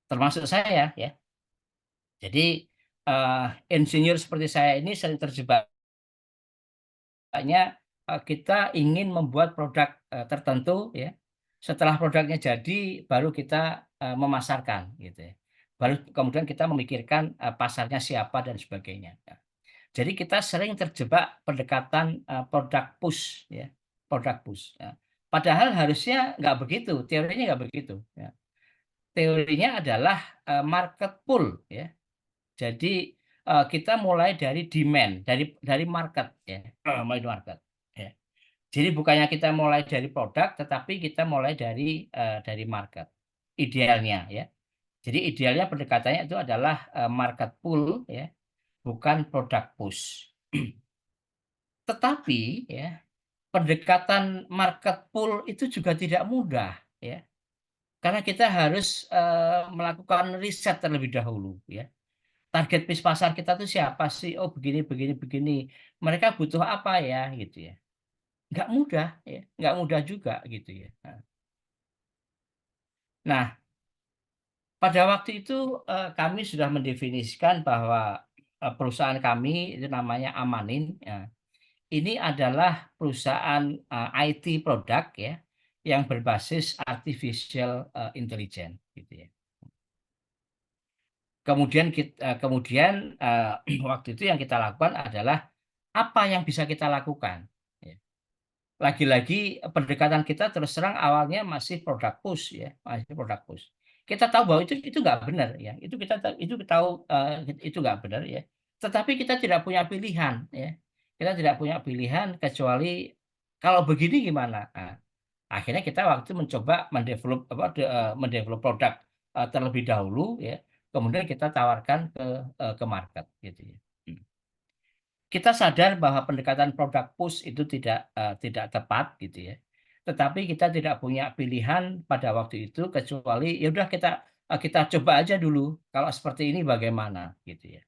Termasuk saya ya. Jadi insinyur seperti saya ini sering terjebaknya kita ingin membuat produk tertentu ya. Setelah produknya jadi baru kita memasarkan gitu ya. Baru kemudian kita memikirkan pasarnya siapa dan sebagainya. Ya. Jadi kita sering terjebak pendekatan produk push ya, produk push. Ya. Padahal harusnya nggak begitu, teorinya nggak begitu. Ya. Teorinya adalah market pull ya. Jadi kita mulai dari demand, dari market ya, mulai dari market. Ya. Jadi bukannya kita mulai dari produk, tetapi kita mulai dari market. Idealnya ya. Jadi idealnya pendekatannya itu adalah market pull ya, bukan produk push. Tetapi ya, pendekatan market pull itu juga tidak mudah ya. Karena kita harus melakukan riset terlebih dahulu ya. Target pasar kita tuh siapa sih? Oh begini, begini, begini. Mereka butuh apa ya gitu ya. Nggak mudah ya, nggak mudah juga gitu ya. Nah, pada waktu itu kami sudah mendefinisikan bahwa perusahaan kami itu namanya Amanin. Ya. Ini adalah perusahaan IT produk ya yang berbasis artificial intelligence gitu ya. Kemudian waktu itu yang kita lakukan adalah apa yang bisa kita lakukan. Ya. Lagi-lagi pendekatan kita terus terang awalnya masih produk push ya, masih produk push. Kita tahu bahwa itu nggak benar ya, itu tahu itu nggak benar ya. Tetapi kita tidak punya pilihan ya, kita tidak punya pilihan kecuali kalau begini gimana. Nah, akhirnya kita waktu itu mencoba mendevelop produk terlebih dahulu ya, kemudian kita tawarkan ke market gitu ya. Kita sadar bahwa pendekatan produk push itu tidak tepat gitu ya. Tetapi kita tidak punya pilihan pada waktu itu kecuali ya udah kita coba aja dulu kalau seperti ini bagaimana gitu ya.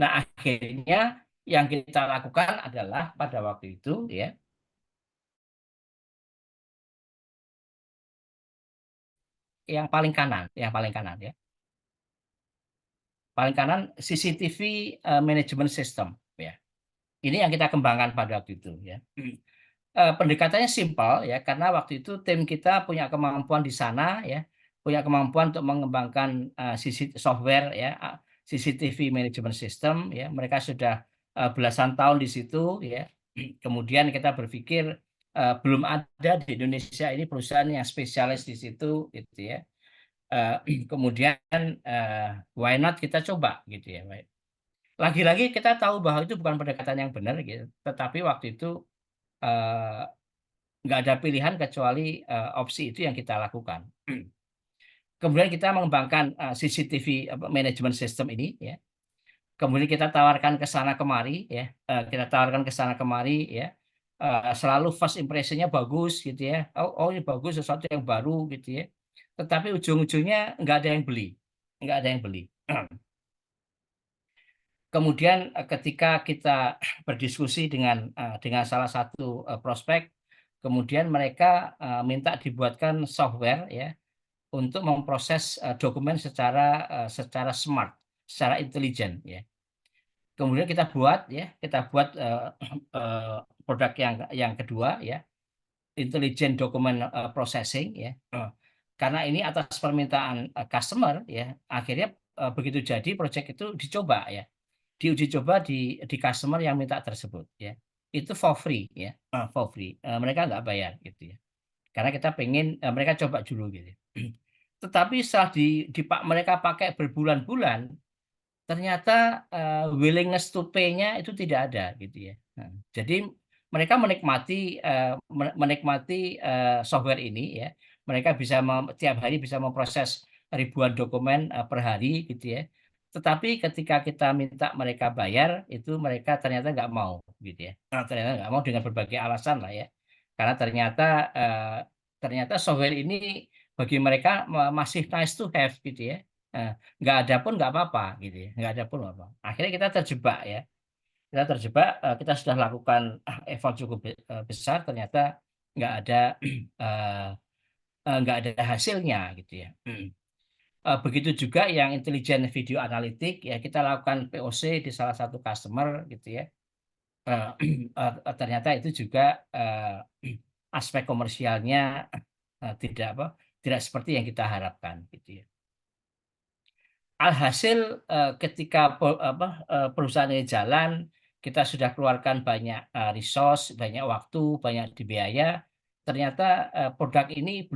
Nah, akhirnya yang kita lakukan adalah pada waktu itu ya, yang paling kanan ya. Paling kanan CCTV management system ya. Ini yang kita kembangkan pada waktu itu ya. Pendekatannya simpel ya karena waktu itu tim kita punya kemampuan di sana ya, punya kemampuan untuk mengembangkan software ya, CCTV management system ya. Mereka sudah belasan tahun di situ ya. Kemudian kita berpikir belum ada di Indonesia ini perusahaan yang spesialis di situ gitu ya. Kemudian why not kita coba gitu ya. Lagi-lagi kita tahu bahwa itu bukan pendekatan yang benar gitu, tetapi waktu itu eh, nggak ada pilihan kecuali opsi itu yang kita lakukan. Kemudian kita mengembangkan CCTV management system ini ya. Kemudian kita tawarkan ke sana kemari ya. Kita tawarkan ke sana kemari ya. Selalu first impression-nya bagus gitu ya. Oh ini bagus sesuatu yang baru gitu ya. Tetapi ujung-ujungnya nggak ada yang beli. Nggak ada yang beli. Kemudian ketika kita berdiskusi dengan salah satu prospek, kemudian mereka minta dibuatkan software ya untuk memproses dokumen secara smart, secara intelijen ya. Kemudian kita buat produk yang kedua ya, intelligent document processing ya. Karena ini atas permintaan customer ya, akhirnya begitu jadi proyek itu dicoba ya, diuji coba di customer yang minta tersebut ya. Itu for free ya, for free. Mereka nggak bayar gitu ya. Karena kita pengen mereka coba dulu gitu. Tetapi setelah mereka pakai berbulan-bulan, ternyata willingness to pay-nya itu tidak ada gitu ya. Nah, jadi mereka menikmati software ini ya. Mereka tiap hari bisa memproses ribuan dokumen per hari gitu ya. Tetapi ketika kita minta mereka bayar, itu mereka ternyata nggak mau gitu ya. Nah, ternyata nggak mau dengan berbagai alasan lah ya. Karena ternyata software ini bagi mereka masih nice to have gitu ya. Nggak ada pun nggak apa-apa gitu ya, nggak ada pun nggak apa. Akhirnya kita terjebak ya, kita sudah lakukan effort cukup besar, ternyata nggak ada nggak ada hasilnya gitu ya. Begitu juga yang intelligent video analytic, ya kita lakukan POC di salah satu customer gitu ya. Ternyata itu juga aspek komersialnya tidak seperti yang kita harapkan gitu ya. Alhasil ketika perusahaan ini jalan, kita sudah keluarkan banyak resource, banyak waktu, banyak biaya. Ternyata produk ini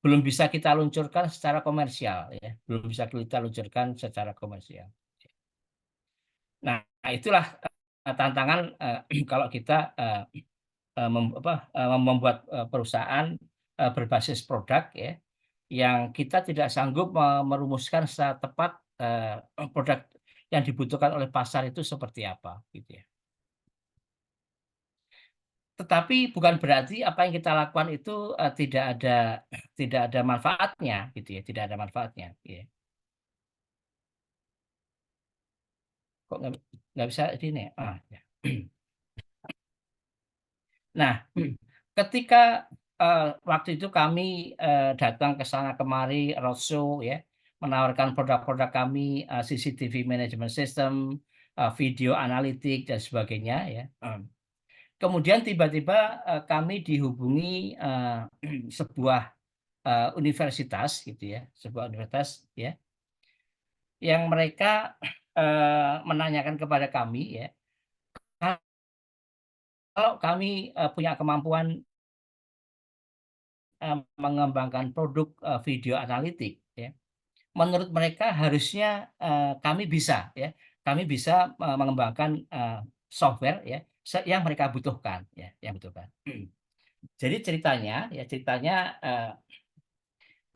belum bisa kita luncurkan secara komersial, ya, belum bisa kita luncurkan secara komersial. Nah, itulah tantangan kalau kita membuat perusahaan berbasis produk, ya, yang kita tidak sanggup merumuskan secara tepat produk yang dibutuhkan oleh pasar itu seperti apa, gitu ya. Tetapi bukan berarti apa yang kita lakukan itu tidak ada manfaatnya, gitu ya, tidak ada manfaatnya. Ya. Kok nggak bisa ini? Ya. Nah, ketika waktu itu kami datang ke sana kemari roadshow, ya, menawarkan produk-produk kami, CCTV management system, video analitik dan sebagainya, ya. Kemudian tiba-tiba kami dihubungi sebuah universitas gitu ya, sebuah universitas ya, yang mereka menanyakan kepada kami, ya, kalau kami punya kemampuan mengembangkan produk video analitik, ya, menurut mereka harusnya kami bisa, ya, kami bisa mengembangkan software, ya, yang mereka butuhkan, ya, yang butuhkan. Jadi ceritanya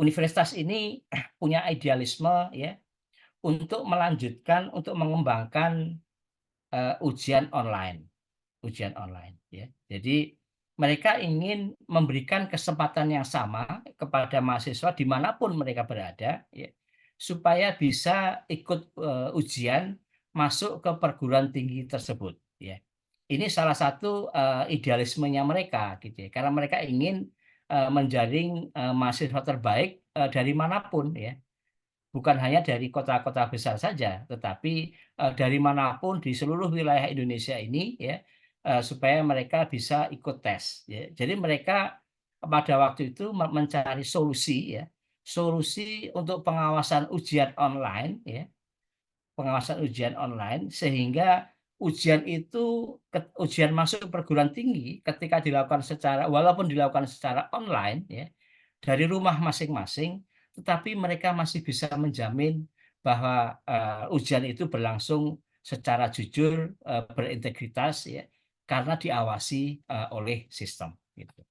universitas ini punya idealisme, ya, untuk mengembangkan ujian online, ya. Jadi mereka ingin memberikan kesempatan yang sama kepada mahasiswa dimanapun mereka berada, ya, supaya bisa ikut ujian masuk ke perguruan tinggi tersebut, ya. Ini salah satu idealismenya mereka, gitu ya, karena mereka ingin menjaring mahasiswa terbaik dari manapun, ya, bukan hanya dari kota-kota besar saja, tetapi dari manapun di seluruh wilayah Indonesia ini, ya, supaya mereka bisa ikut tes, ya. Jadi mereka pada waktu itu mencari solusi, ya, solusi untuk pengawasan ujian online sehingga ujian masuk perguruan tinggi ketika walaupun dilakukan secara online, ya, dari rumah masing-masing, tetapi mereka masih bisa menjamin bahwa ujian itu berlangsung secara jujur, berintegritas, ya, karena diawasi oleh sistem, gitu.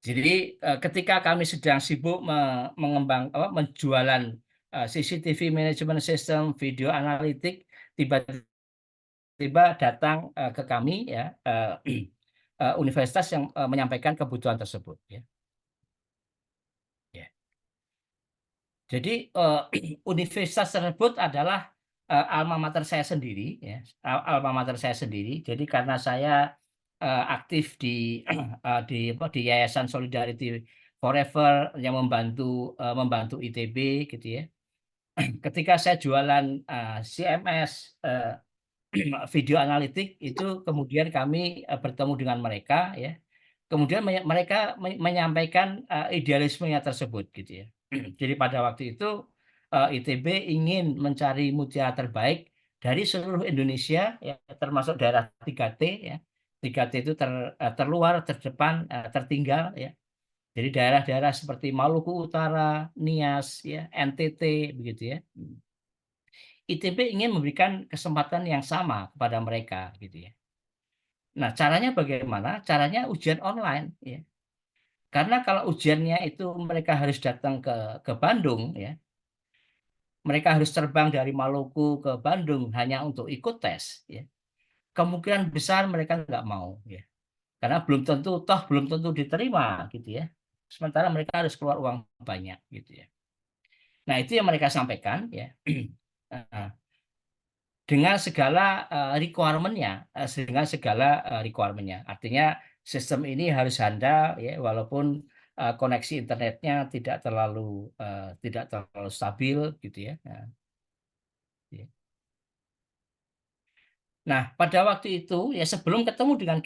Jadi ketika kami sedang sibuk menjualan CCTV management system, video analitik, tiba-tiba datang ke kami, ya, universitas yang menyampaikan kebutuhan tersebut, ya. Ya. Jadi universitas tersebut adalah alma mater saya sendiri, ya, alma mater saya sendiri. Jadi karena saya aktif di Yayasan Solidarity Forever yang membantu ITB, gitu ya. Ketika saya jualan CMS video analitik itu, kemudian kami bertemu dengan mereka, ya. Kemudian mereka menyampaikan idealismenya tersebut, gitu ya. Jadi pada waktu itu ITB ingin mencari mutiara terbaik dari seluruh Indonesia, ya, termasuk daerah 3T, ya. 3T itu terluar, terdepan, tertinggal, ya. Jadi daerah-daerah seperti Maluku Utara, Nias, ya, NTT, begitu ya. ITB ingin memberikan kesempatan yang sama kepada mereka, gitu ya. Nah, caranya bagaimana? Caranya ujian online, ya. Karena kalau ujiannya itu mereka harus datang ke Bandung, ya. Mereka harus terbang dari Maluku ke Bandung hanya untuk ikut tes, ya. Kemungkinan besar mereka nggak mau, ya. Karena belum tentu diterima, gitu ya. Sementara mereka harus keluar uang banyak, gitu ya. Nah, itu yang mereka sampaikan, ya. Dengan segala requirement-nya, artinya sistem ini harus handal, ya, walaupun koneksi internetnya tidak terlalu stabil gitu ya. Ya. Nah, pada waktu itu ya sebelum ketemu dengan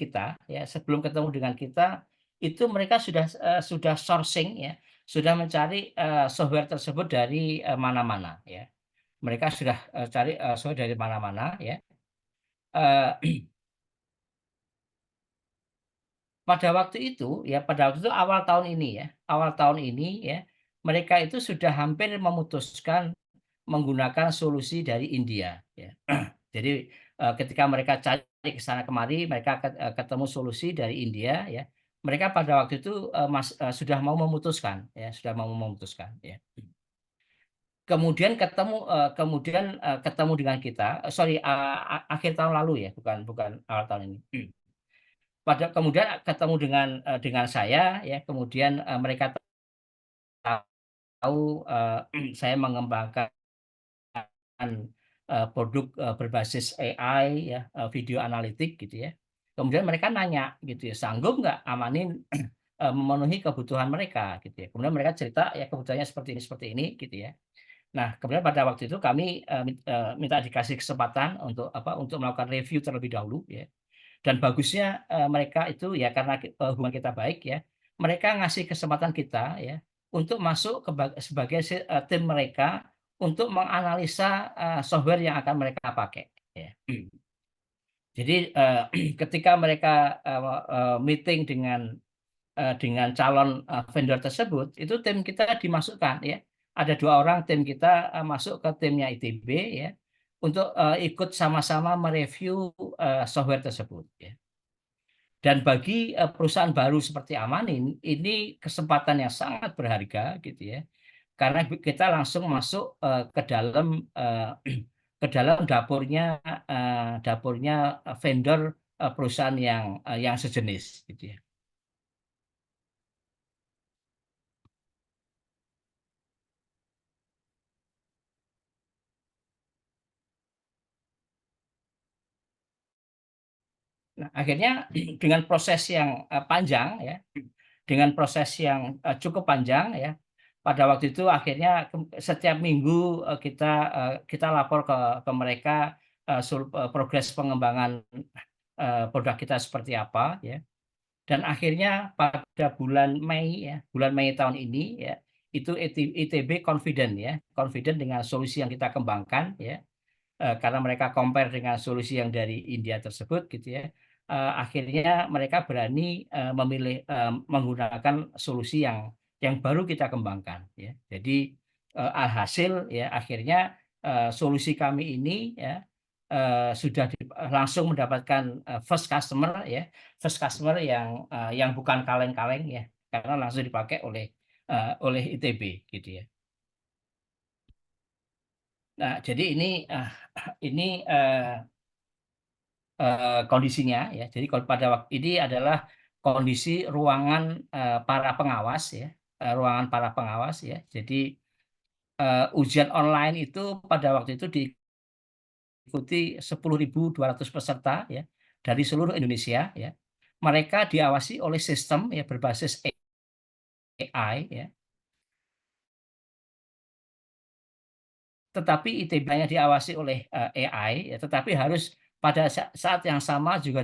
kita itu mereka sudah sourcing ya, sudah mencari software tersebut dari mana-mana ya. Mereka sudah cari software dari mana-mana ya. Eh, pada waktu itu awal tahun ini ya, mereka itu sudah hampir memutuskan menggunakan solusi dari India ya. Jadi ketika mereka cari ke sana kemari, mereka ketemu solusi dari India ya. Mereka pada waktu itu sudah mau memutuskan ya, ya. Kemudian ketemu dengan kita, sorry, akhir tahun lalu ya, bukan awal tahun ini. Kemudian ketemu dengan saya ya, kemudian mereka tahu saya mengembangkan produk berbasis AI ya, video analitik gitu ya. Kemudian mereka nanya gitu ya, sanggup nggak amanin memenuhi kebutuhan mereka gitu ya. Kemudian mereka cerita ya kebutuhannya seperti ini gitu ya. Nah, kemudian pada waktu itu kami minta dikasih kesempatan untuk melakukan review terlebih dahulu ya. Dan bagusnya mereka itu ya karena hubungan kita baik ya, mereka ngasih kesempatan kita ya untuk masuk sebagai tim mereka untuk menganalisa software yang akan mereka pakai ya. Jadi ketika mereka meeting dengan calon vendor tersebut, itu tim kita dimasukkan ya. Ada 2 orang tim kita masuk ke timnya ITB ya untuk ikut sama-sama mereview software tersebut ya. Dan bagi perusahaan baru seperti Amanin, ini kesempatan yang sangat berharga gitu ya. Karena kita langsung masuk ke dalam dapurnya vendor perusahaan yang sejenis gitu ya. Nah, akhirnya dengan proses yang panjang ya, dengan proses yang cukup panjang ya, pada waktu itu akhirnya setiap minggu kita lapor ke mereka progres pengembangan produk kita seperti apa ya. Dan akhirnya pada bulan Mei tahun ini ya, itu ITB confident dengan solusi yang kita kembangkan ya. Karena mereka compare dengan solusi yang dari India tersebut gitu ya, akhirnya mereka berani memilih menggunakan solusi yang baru kita kembangkan ya. Jadi alhasil ya akhirnya solusi kami ini ya sudah langsung mendapatkan first customer yang bukan kaleng-kaleng ya, karena langsung dipakai oleh ITB gitu ya. Nah, jadi ini kondisinya ya. Jadi kalau pada waktu ini adalah kondisi ruangan para pengawas ya, ruangan para pengawas ya. Jadi ujian online itu pada waktu itu diikuti 10.200 peserta ya dari seluruh Indonesia ya. Mereka diawasi oleh sistem ya berbasis AI ya. Tetapi ITB-nya diawasi oleh AI ya, tetapi harus pada saat yang sama juga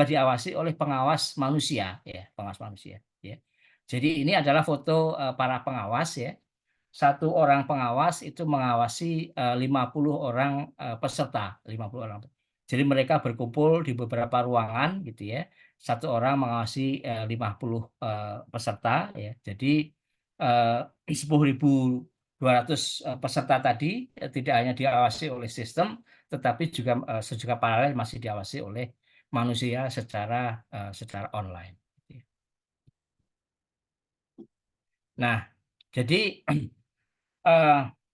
diawasi oleh pengawas manusia ya, pengawas manusia ya. Jadi ini adalah foto para pengawas ya. 1 orang pengawas itu mengawasi 50 orang peserta, 50 orang. Jadi mereka berkumpul di beberapa ruangan gitu ya. 1 orang mengawasi 50 peserta ya. Jadi 10.200 peserta tadi tidak hanya diawasi oleh sistem, tetapi juga secara paralel masih diawasi oleh manusia secara online. Nah, jadi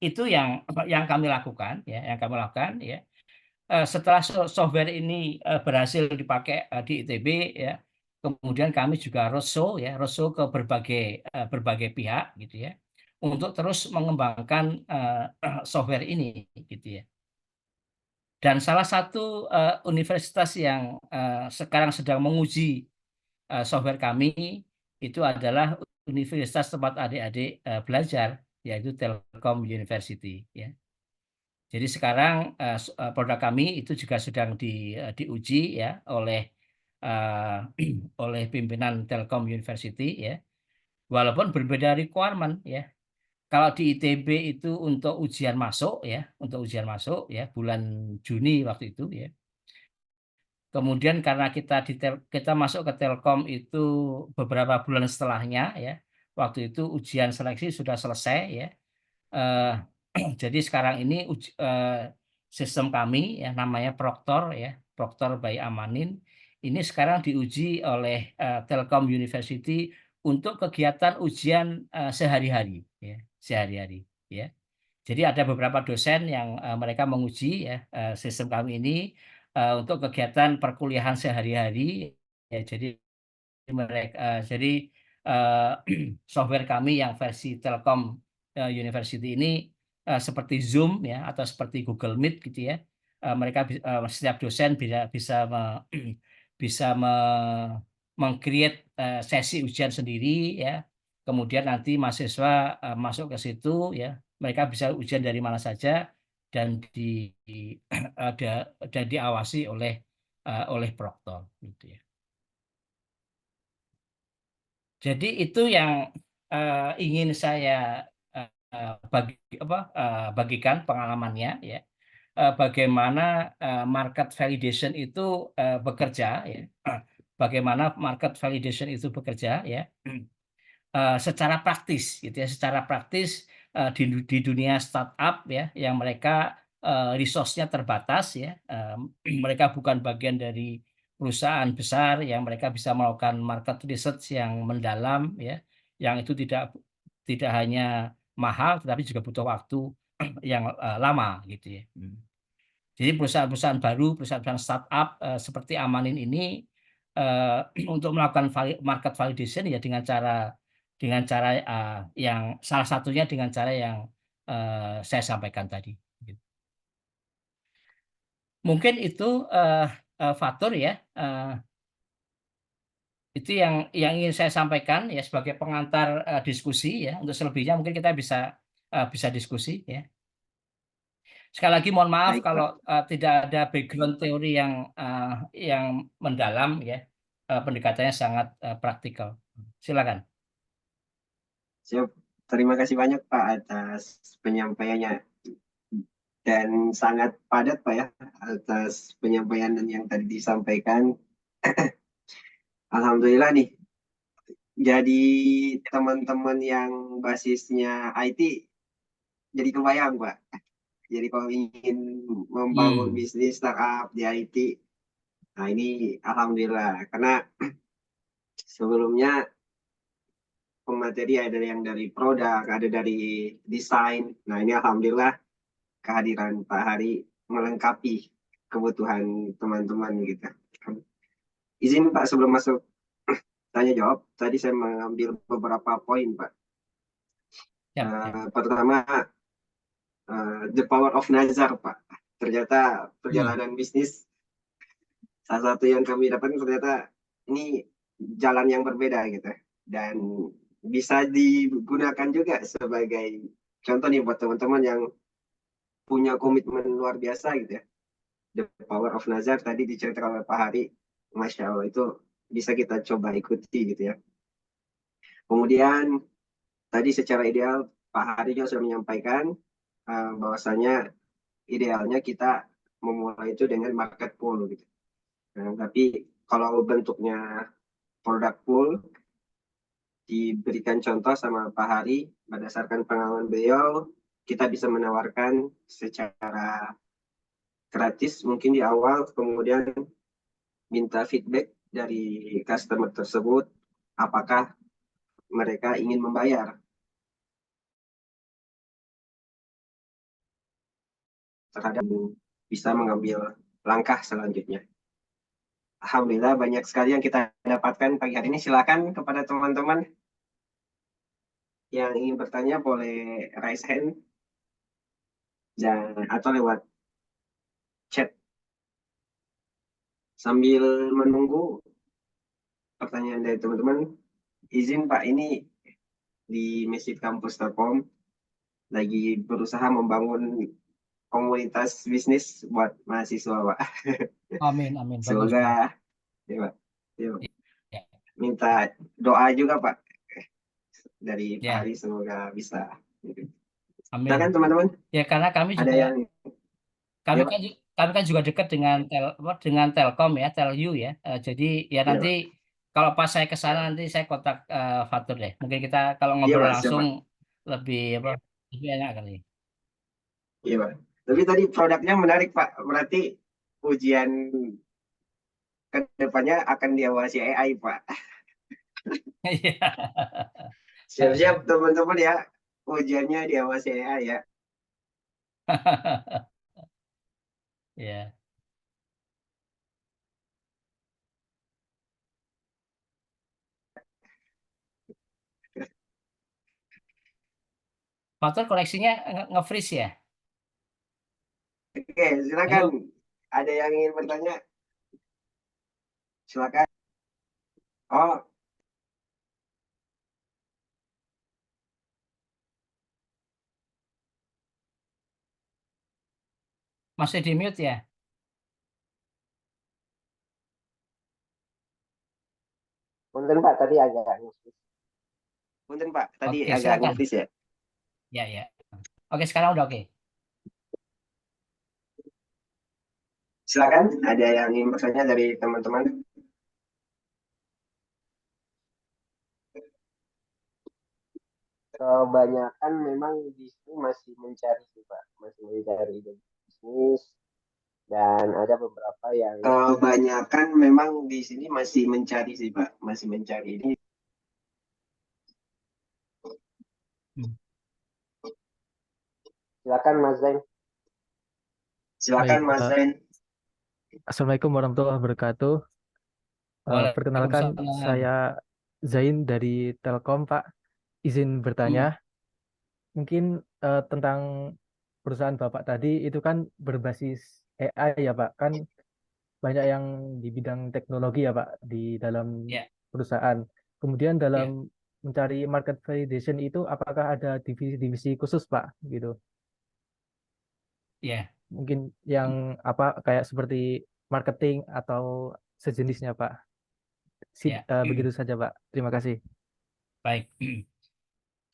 itu yang kami lakukan ya. Setelah software ini berhasil dipakai di ITB ya, kemudian kami juga roadshow ke berbagai pihak gitu ya, untuk terus mengembangkan software ini gitu ya. Dan salah satu universitas yang sekarang sedang menguji software kami itu adalah universitas tempat adik-adik belajar, yaitu Telkom University ya. Jadi sekarang produk kami itu juga sedang diuji ya oleh eh, oleh pimpinan Telkom University ya. Walaupun berbeda requirement ya. Kalau di ITB itu untuk ujian masuk ya, untuk ujian masuk ya bulan Juni waktu itu ya. Kemudian karena kita masuk ke Telkom itu beberapa bulan setelahnya ya. Waktu itu ujian seleksi sudah selesai ya. Eh, jadi sekarang ini sistem kami ya namanya Proktor ya, Proktor by Amanin. Ini sekarang diuji oleh Telkom University untuk kegiatan ujian sehari-hari ya, sehari-hari ya. Jadi ada beberapa dosen yang mereka menguji ya sistem kami ini untuk kegiatan perkuliahan sehari-hari ya. Jadi eh, software kami yang versi Telkom University ini seperti Zoom ya atau seperti Google Meet gitu ya. Mereka setiap dosen bisa meng-create sesi ujian sendiri ya. Kemudian nanti mahasiswa masuk ke situ ya. Mereka bisa ujian dari mana saja dan dan diawasi oleh proktor gitu ya. Jadi itu yang ingin saya bagikan pengalamannya ya. Bagaimana market validation itu bekerja ya. Bagaimana market validation itu bekerja ya. Secara praktis gitu ya, secara praktis di dunia startup ya yang mereka resource-nya terbatas ya. Mereka bukan bagian dari perusahaan besar yang mereka bisa melakukan market research yang mendalam ya, yang itu tidak hanya mahal tetapi juga butuh waktu yang lama gitu ya. Jadi perusahaan-perusahaan baru, perusahaan-perusahaan startup seperti Amanin ini untuk melakukan market validation ya dengan cara yang salah satunya dengan cara yang saya sampaikan tadi. Mungkin itu faktor ya. Itu yang ingin saya sampaikan ya sebagai pengantar diskusi ya. Untuk selebihnya mungkin kita bisa diskusi ya. Sekali lagi mohon maaf Baik, kalau Pak. tidak ada background teori yang mendalam ya. Pendekatannya sangat praktikal. Silakan. Siap. Terima kasih banyak Pak atas penyampaiannya dan sangat padat Pak ya atas penyampaian yang tadi disampaikan. Alhamdulillah nih, jadi teman-teman yang basisnya IT jadi kebayang Pak. Jadi kalau ingin membangun Hmm. bisnis startup di IT, nah ini alhamdulillah karena sebelumnya pemateri ada yang dari produk, ada dari desain. Nah ini alhamdulillah kehadiran Pak Hari melengkapi kebutuhan teman-teman gitu. Izin Pak sebelum masuk tanya jawab, tadi saya mengambil beberapa poin Pak. Siap, siap. Pertama, the power of Nazar Pak. Ternyata Hmm. perjalanan bisnis salah satu yang kami dapatkan ternyata ini jalan yang berbeda gitu dan bisa digunakan juga sebagai contoh nih buat teman-teman yang punya komitmen luar biasa gitu ya. The Power of Nazar tadi diceritakan oleh Pak Hari, Masya Allah itu bisa kita coba ikuti gitu ya. Kemudian tadi secara ideal Pak Hari juga sudah menyampaikan bahwasanya idealnya kita memulai itu dengan market pool gitu. Nah, tapi kalau bentuknya produk pool diberikan contoh sama Pak Hari berdasarkan pengalaman beliau kita bisa menawarkan secara gratis mungkin di awal kemudian minta feedback dari customer tersebut apakah mereka ingin membayar terhadap bisa mengambil langkah selanjutnya. Alhamdulillah banyak sekali yang kita dapatkan pagi hari ini. Silakan kepada teman-teman yang ingin bertanya boleh raise hand dan atau lewat chat sambil menunggu pertanyaan dari teman-teman. izin Pak, ini di Masjid Kampus Telkom lagi berusaha membangun komunitas bisnis buat mahasiswa Pak. Amin, amin. Bagus, bagus. Semoga ya, Pak. Ya, Pak. Ya, Minta doa juga Pak dari Pak ya, Hari, semoga bisa. Silakan amin. teman-teman, Ya, karena ada yang kami ya kan Pak. kami kan juga dekat dengan dengan Telkom ya, Telyu ya. Jadi ya Iya nanti Pak. kalau pas saya ke sana nanti saya kontak Fatur deh. Mungkin kita kalau Iya ngobrol Pak, siap langsung Pak. lebih apa? Lebih enak kali. Iya Pak. Tapi tadi produknya menarik Pak. Berarti ujian ke depannya akan diawasi AI Pak. Iya. Siap-siap teman-teman ya. Ujiannya diawasi AI ya. Ya. Fatur koneksinya nge-freeze ya. Oke, silakan. Halo, Ada yang ingin bertanya? Silakan. Oh, masih di mute ya? punten Pak, tadi agak nge-freeze. Punten Pak, tadi Oke, agak silakan. nge-freeze ya. Ya, ya. Oke, sekarang udah oke. Silakan, ada yang ingin bertanya dari teman-teman? Kebanyakan memang di sini masih mencari sih Pak, masih mencari bisnis dan ada beberapa yang kebanyakan memang di sini masih mencari sih Pak, masih mencari ini. Hmm. Silakan Mas Zain. Silakan Baik, Mas Zain. Assalamualaikum warahmatullahi wabarakatuh. Perkenalkan, Waalaikumsalam. saya Zain dari Telkom, Pak. Izin bertanya, Hmm. mungkin tentang perusahaan Bapak tadi itu kan berbasis AI ya, Pak. Kan banyak yang di bidang teknologi ya, Pak, di dalam Ya, perusahaan. Kemudian dalam ya, mencari market validation itu, apakah ada divisi-divisi khusus, Pak? Gitu. ya. Mungkin yang apa kayak seperti marketing atau sejenisnya, Pak. Ya. Begitu saja, Pak. Terima kasih. Baik.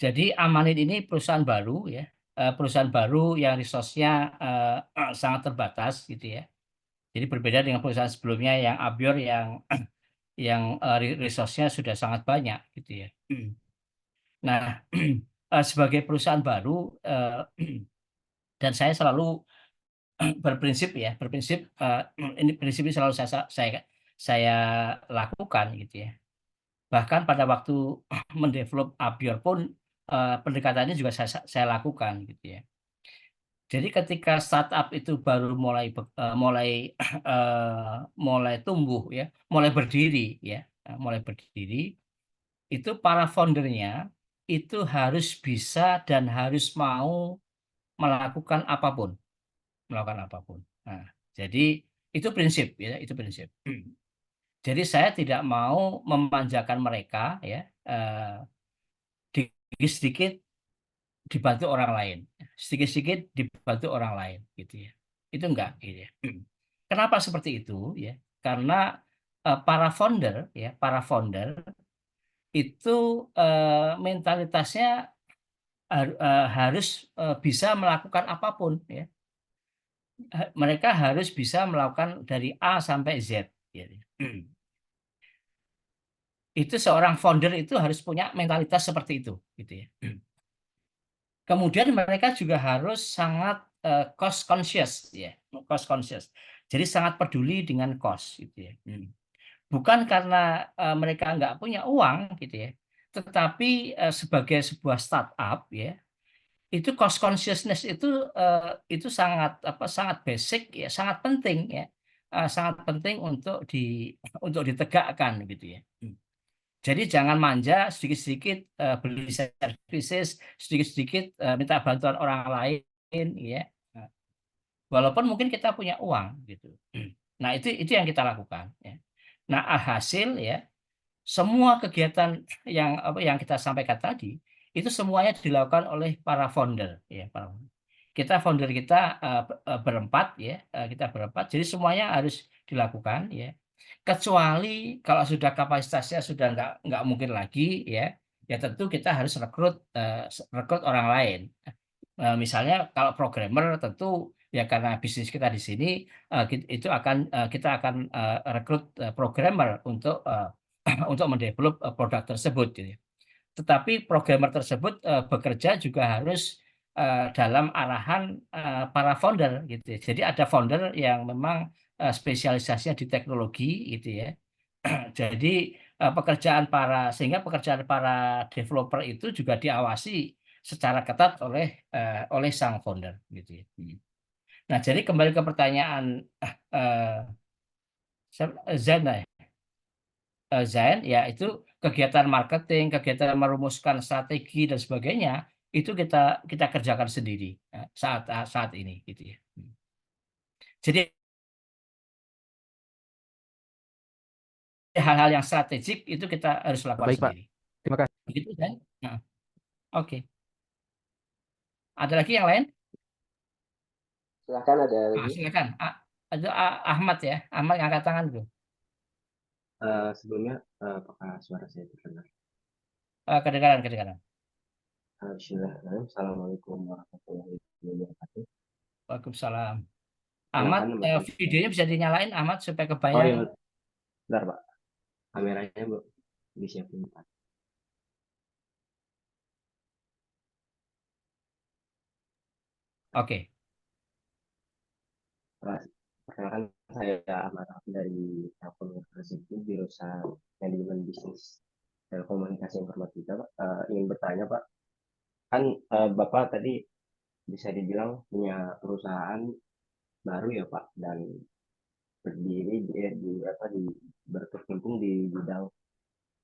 Jadi Amanit ini perusahaan baru ya, perusahaan baru yang resource-nya sangat terbatas gitu ya. Jadi berbeda dengan perusahaan sebelumnya yang Abior yang resource-nya sudah sangat banyak gitu ya. Nah, sebagai perusahaan baru dan saya selalu berprinsip ya, berprinsip ini prinsip ini selalu saya lakukan gitu ya. Bahkan pada waktu mendevelop Abior pun pendekatannya juga saya lakukan gitu ya. Jadi ketika startup itu baru mulai tumbuh ya, mulai berdiri ya, mulai berdiri, itu para foundernya itu harus bisa dan harus mau melakukan apapun, melakukan apapun. Nah, jadi itu prinsip ya, itu prinsip. Jadi saya tidak mau memanjakan mereka ya, sedikit-sedikit dibantu orang lain, sedikit-sedikit dibantu orang lain gitu ya. Itu enggak gitu ya. Kenapa seperti itu ya? Karena para founder itu mentalitasnya harus bisa melakukan apapun ya. Mereka harus bisa melakukan dari A sampai Z gitu. Itu seorang founder itu harus punya mentalitas seperti itu gitu ya. Kemudian mereka juga harus sangat cost conscious ya, cost conscious. Jadi sangat peduli dengan cost gitu ya. Bukan karena mereka nggak punya uang gitu ya, tetapi sebagai sebuah startup ya, itu cost consciousness itu sangat basic ya, sangat penting ya, sangat penting untuk ditegakkan gitu ya. Jadi jangan manja, sedikit-sedikit beli services, sedikit-sedikit minta bantuan orang lain, ya. Nah, walaupun mungkin kita punya uang, gitu. Nah itu yang kita lakukan. Ya. Nah alhasil ya, semua kegiatan yang kita sampaikan tadi itu semuanya dilakukan oleh para founder ya, founder kita berempat ya, kita berempat, jadi semuanya harus dilakukan ya, kecuali kalau sudah kapasitasnya sudah nggak mungkin lagi ya, ya tentu kita harus rekrut orang lain. Misalnya kalau programmer tentu ya karena bisnis kita di sini kita akan rekrut programmer untuk untuk mendevelop produk tersebut gitu ya. Tetapi programmer tersebut bekerja juga harus dalam arahan para founder gitu ya. Jadi ada founder yang memang spesialisasinya di teknologi gitu ya. Jadi sehingga pekerjaan para developer itu juga diawasi secara ketat oleh sang founder gitu ya. Nah, jadi kembali ke pertanyaan eh, Zain ya. Zain ya itu kegiatan marketing, kegiatan merumuskan strategi dan sebagainya itu kita kerjakan sendiri saat ini gitu ya. Jadi hal-hal yang strategik itu kita harus lakukan Baik, Pak. sendiri. Terima kasih. Begitu kan? Nah, oke. Ada lagi yang lain? Silakan, ada lagi. Silakan. Ada Ahmad ya. Ahmad yang angkat tangan dulu. Sebelumnya, apakah suara saya terdengar? Kedengaran. Bismillahirrahmanirrahim. Assalamualaikum warahmatullahi wabarakatuh. Waalaikumsalam. Silakan, Ahmad, Mbak. videonya bisa dinyalain Ahmad supaya Oh kebayang. iya, bentar Pak. Kameranya Bu disiapin Pak. Oke. Perkenalkan, saya Ahmad Rafi dari Telkom University, jurusan Manajemen Bisnis Telekomunikasi Informatika, Pak. Ingin bertanya Pak, kan Bapak tadi bisa dibilang punya perusahaan baru ya Pak, dan berdiri berkecimpung di bidang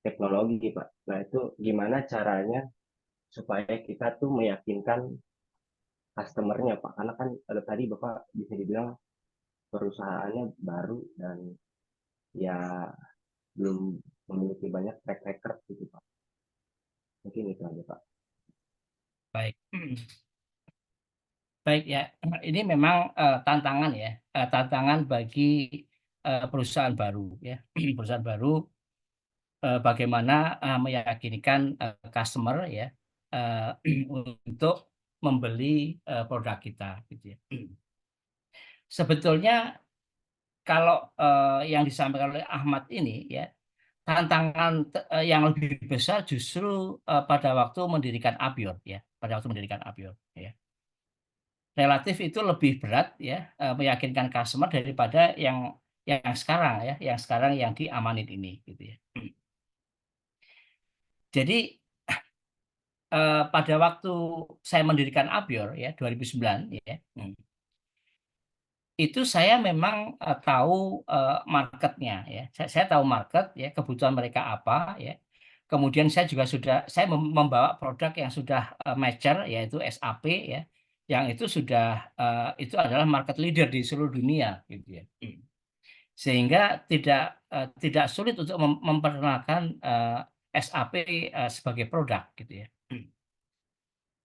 teknologi Pak. Nah itu gimana caranya supaya kita tuh meyakinkan customernya Pak? Karena kan tadi Bapak bisa dibilang perusahaannya baru dan ya belum memiliki banyak track record gitu Pak. Mungkin itu aja Pak. Baik. Baik ya. Ini memang tantangan ya. Tantangan bagi perusahaan baru ya. Perusahaan baru bagaimana meyakinkan customer ya untuk membeli produk kita gitu ya. Sebetulnya kalau yang disampaikan oleh Ahmad ini ya, tantangan yang lebih besar justru pada waktu mendirikan Abior ya, ya. Relatif itu lebih berat ya, meyakinkan customer daripada yang sekarang ya, yang diamanin ini gitu ya. Jadi pada waktu saya mendirikan Abior ya 2009 ya, itu saya memang tahu marketnya ya. Saya tahu market ya, kebutuhan mereka apa ya. Kemudian saya membawa produk yang sudah mature yaitu SAP ya, yang itu itu adalah market leader di seluruh dunia gitu ya. Sehingga tidak sulit untuk memperkenalkan SAP sebagai produk gitu ya.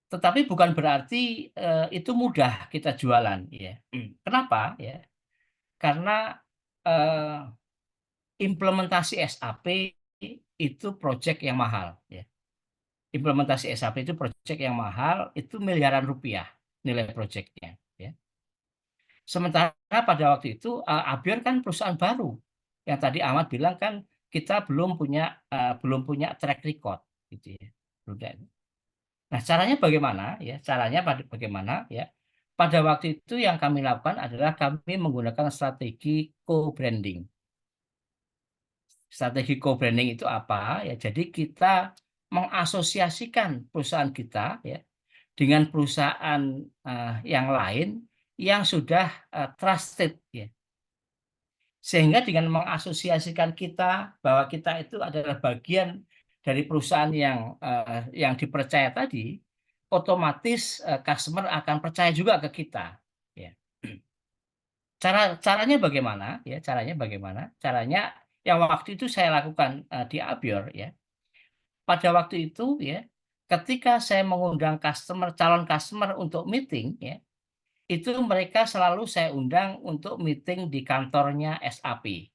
Tetapi bukan berarti itu mudah kita jualan ya. Kenapa ya? Karena implementasi SAP itu proyek yang mahal ya. Implementasi SAP itu proyek yang mahal, itu miliaran rupiah nilai proyeknya ya. Sementara pada waktu itu Abior kan perusahaan baru. Yang tadi Ahmad bilang kan kita belum punya track record gitu ya. Nah, caranya bagaimana ya? Bagaimana ya? Pada waktu itu yang kami lakukan adalah kami menggunakan strategi co-branding. Strategi co-branding itu apa? Ya, jadi kita mengasosiasikan perusahaan kita ya dengan perusahaan yang lain yang sudah trusted ya. Sehingga dengan mengasosiasikan kita bahwa kita itu adalah bagian dari perusahaan yang dipercaya tadi, otomatis customer akan percaya juga ke kita ya. Caranya bagaimana ya? Caranya yang waktu itu saya lakukan di Abior ya. Pada waktu itu ya, ketika saya mengundang calon customer untuk meeting ya, itu mereka selalu saya undang untuk meeting di kantornya SAP.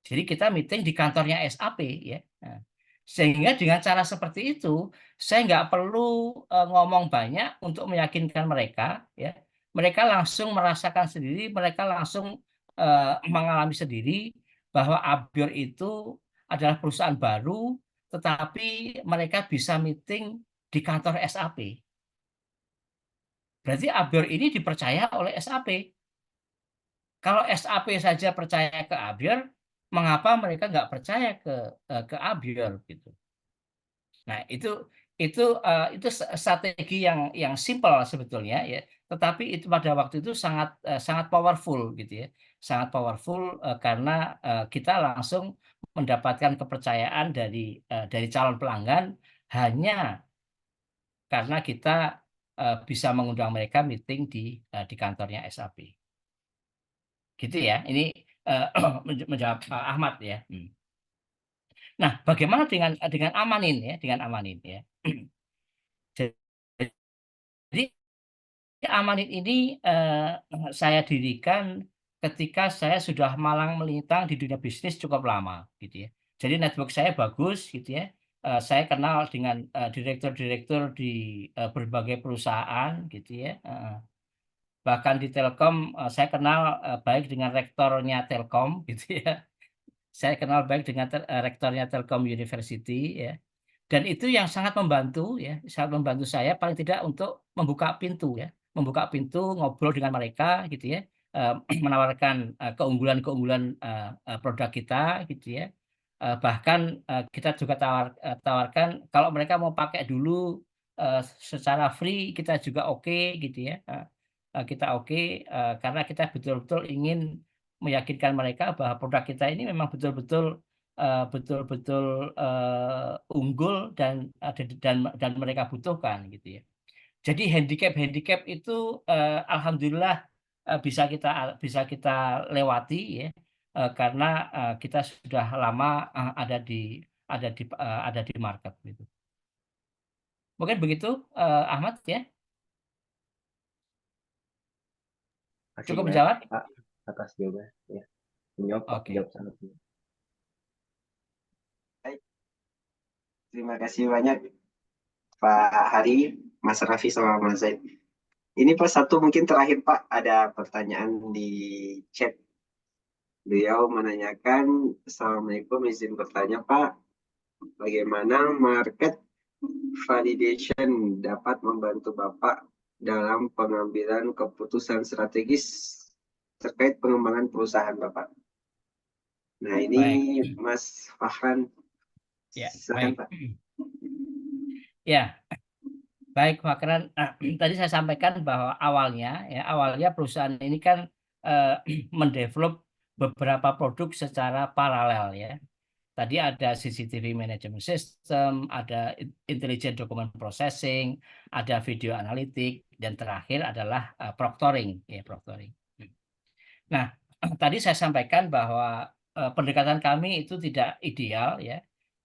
Jadi kita meeting di kantornya SAP ya. Nah, sehingga dengan cara seperti itu saya nggak perlu ngomong banyak untuk meyakinkan mereka ya. Mereka langsung merasakan sendiri, mereka langsung mengalami sendiri bahwa Abior itu adalah perusahaan baru, tetapi mereka bisa meeting di kantor SAP. Berarti Abior ini dipercaya oleh SAP. Kalau SAP saja percaya ke Abior, mengapa mereka nggak percaya ke Abior gitu? Nah itu strategi yang simple sebetulnya ya, tetapi itu pada waktu itu sangat powerful gitu ya, sangat powerful karena kita langsung mendapatkan kepercayaan dari calon pelanggan hanya karena kita bisa mengundang mereka meeting di kantornya SAP. Gitu ya. Ini menjawab Ahmad ya. Nah, bagaimana dengan Amanin ya, dengan Amanin ya. Jadi Amanin ini saya dirikan ketika saya sudah malang melintang di dunia bisnis cukup lama gitu ya. Jadi network saya bagus gitu ya. Saya kenal dengan direktur-direktur di berbagai perusahaan gitu ya. Bahkan di Telkom saya kenal baik dengan rektornya Telkom gitu ya. Saya kenal baik dengan rektornya Telkom University ya. Dan itu yang sangat membantu ya, sangat membantu saya paling tidak untuk membuka pintu ya, membuka pintu ngobrol dengan mereka gitu ya, menawarkan keunggulan-keunggulan produk kita gitu ya. Bahkan kita juga tawarkan kalau mereka mau pakai dulu secara free kita juga oke gitu ya. Kita oke karena kita betul-betul ingin meyakinkan mereka bahwa produk kita ini memang betul-betul unggul dan mereka butuhkan gitu ya. Jadi handicap itu alhamdulillah bisa kita lewati ya karena kita sudah lama ada di market gitu. Mungkin begitu Ahmad ya. Kasih Cukup banyak menjawab? Pak atas jawaban ya. Menjawab Pak, Oke. jawab sangat. Terima kasih banyak Pak Hari, Mas Raffi sama Mas Zaid. Ini Pak satu mungkin terakhir Pak, ada pertanyaan di chat. Beliau menanyakan, Assalamualaikum, izin bertanya Pak, bagaimana market validation dapat membantu Bapak dalam pengambilan keputusan strategis terkait pengembangan perusahaan Bapak? Nah ini Baik. Mas Fahran, Ya, silakan baik. Pak. Ya, baik Fakran. Tadi saya sampaikan bahwa awalnya perusahaan ini kan mendevelop beberapa produk secara paralel ya. Tadi ada CCTV Management System, ada Intelligent Document Processing, ada video analitik, dan terakhir adalah proctoring ya, proctoring. Nah, tadi saya sampaikan bahwa pendekatan kami itu tidak ideal ya.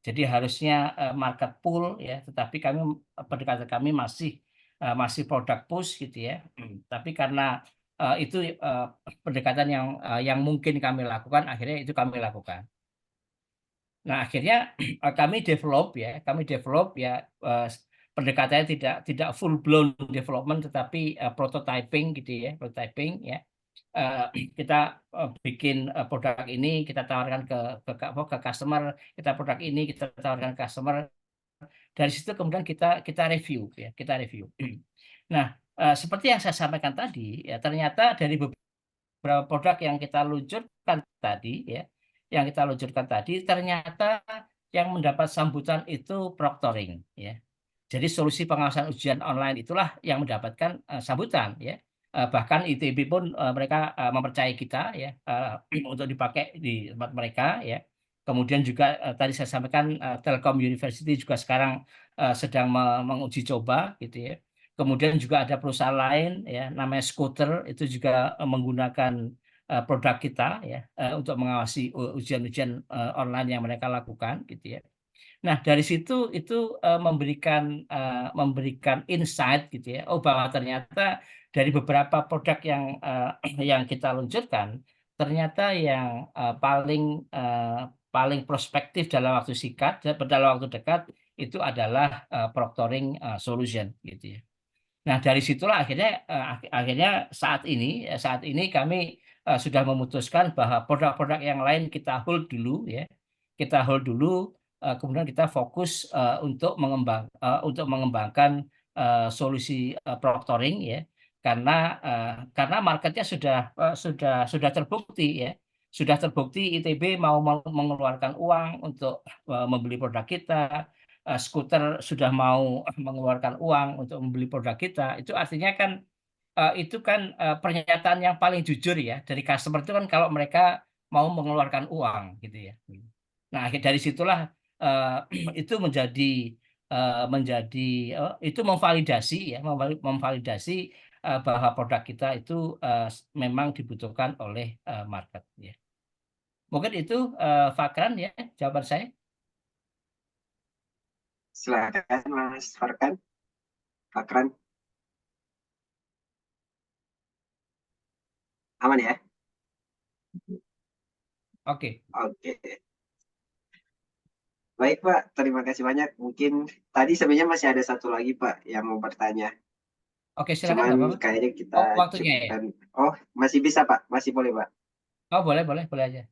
Jadi harusnya market pool ya, tetapi pendekatan kami masih product push gitu ya. Tapi karena itu pendekatan yang mungkin kami lakukan, akhirnya itu kami lakukan. Nah, akhirnya kami develop ya pendekatannya tidak full blown development tetapi prototyping gitu ya, prototyping ya. Kita bikin produk ini kita tawarkan ke customer, produk ini kita tawarkan ke customer. Dari situ kemudian kita review ya, kita review. Nah, seperti yang saya sampaikan tadi ya, ternyata dari beberapa produk yang kita luncurkan tadi ya, ternyata yang mendapat sambutan itu proctoring ya. Jadi solusi pengawasan ujian online itulah yang mendapatkan sambutan ya. Bahkan ITB pun mereka mempercayai kita ya untuk dipakai di tempat mereka ya. Kemudian juga tadi saya sampaikan Telkom University juga sekarang sedang menguji coba gitu ya. Kemudian juga ada perusahaan lain ya namanya Scooter itu juga menggunakan produk kita ya, untuk mengawasi ujian-ujian online yang mereka lakukan gitu ya. Nah, dari situ itu memberikan insight gitu ya. Oh, bahwa ternyata dari beberapa produk yang kita luncurkan, ternyata yang paling prospektif dalam waktu dalam waktu dekat itu adalah proctoring solution gitu ya. Nah, dari situlah akhirnya saat ini kami sudah memutuskan bahwa produk-produk yang lain kita hold dulu ya. Kita hold dulu, kemudian kita fokus untuk mengembangkan solusi proctoring ya. Karena marketnya sudah terbukti ya. Sudah terbukti ITB mau mengeluarkan uang untuk membeli produk kita. Skuter sudah mau mengeluarkan uang untuk membeli produk kita, itu artinya kan pernyataan yang paling jujur ya dari customer itu kan kalau mereka mau mengeluarkan uang gitu ya. Nah, dari situlah itu itu memvalidasi ya, memvalidasi bahwa produk kita itu memang dibutuhkan oleh market ya. Mungkin itu Fakran ya jawaban saya. Silakan Mas Fakran. Aman ya? Oke. Oke. Baik Pak, terima kasih banyak. Mungkin tadi sebenarnya masih ada satu lagi Pak yang mau bertanya. Oke, silakan Cuman nggak apa-apa. kayaknya kita Oh, waktunya ya. cukupkan. Oh, masih bisa Pak? Masih boleh Pak? Oh, boleh aja.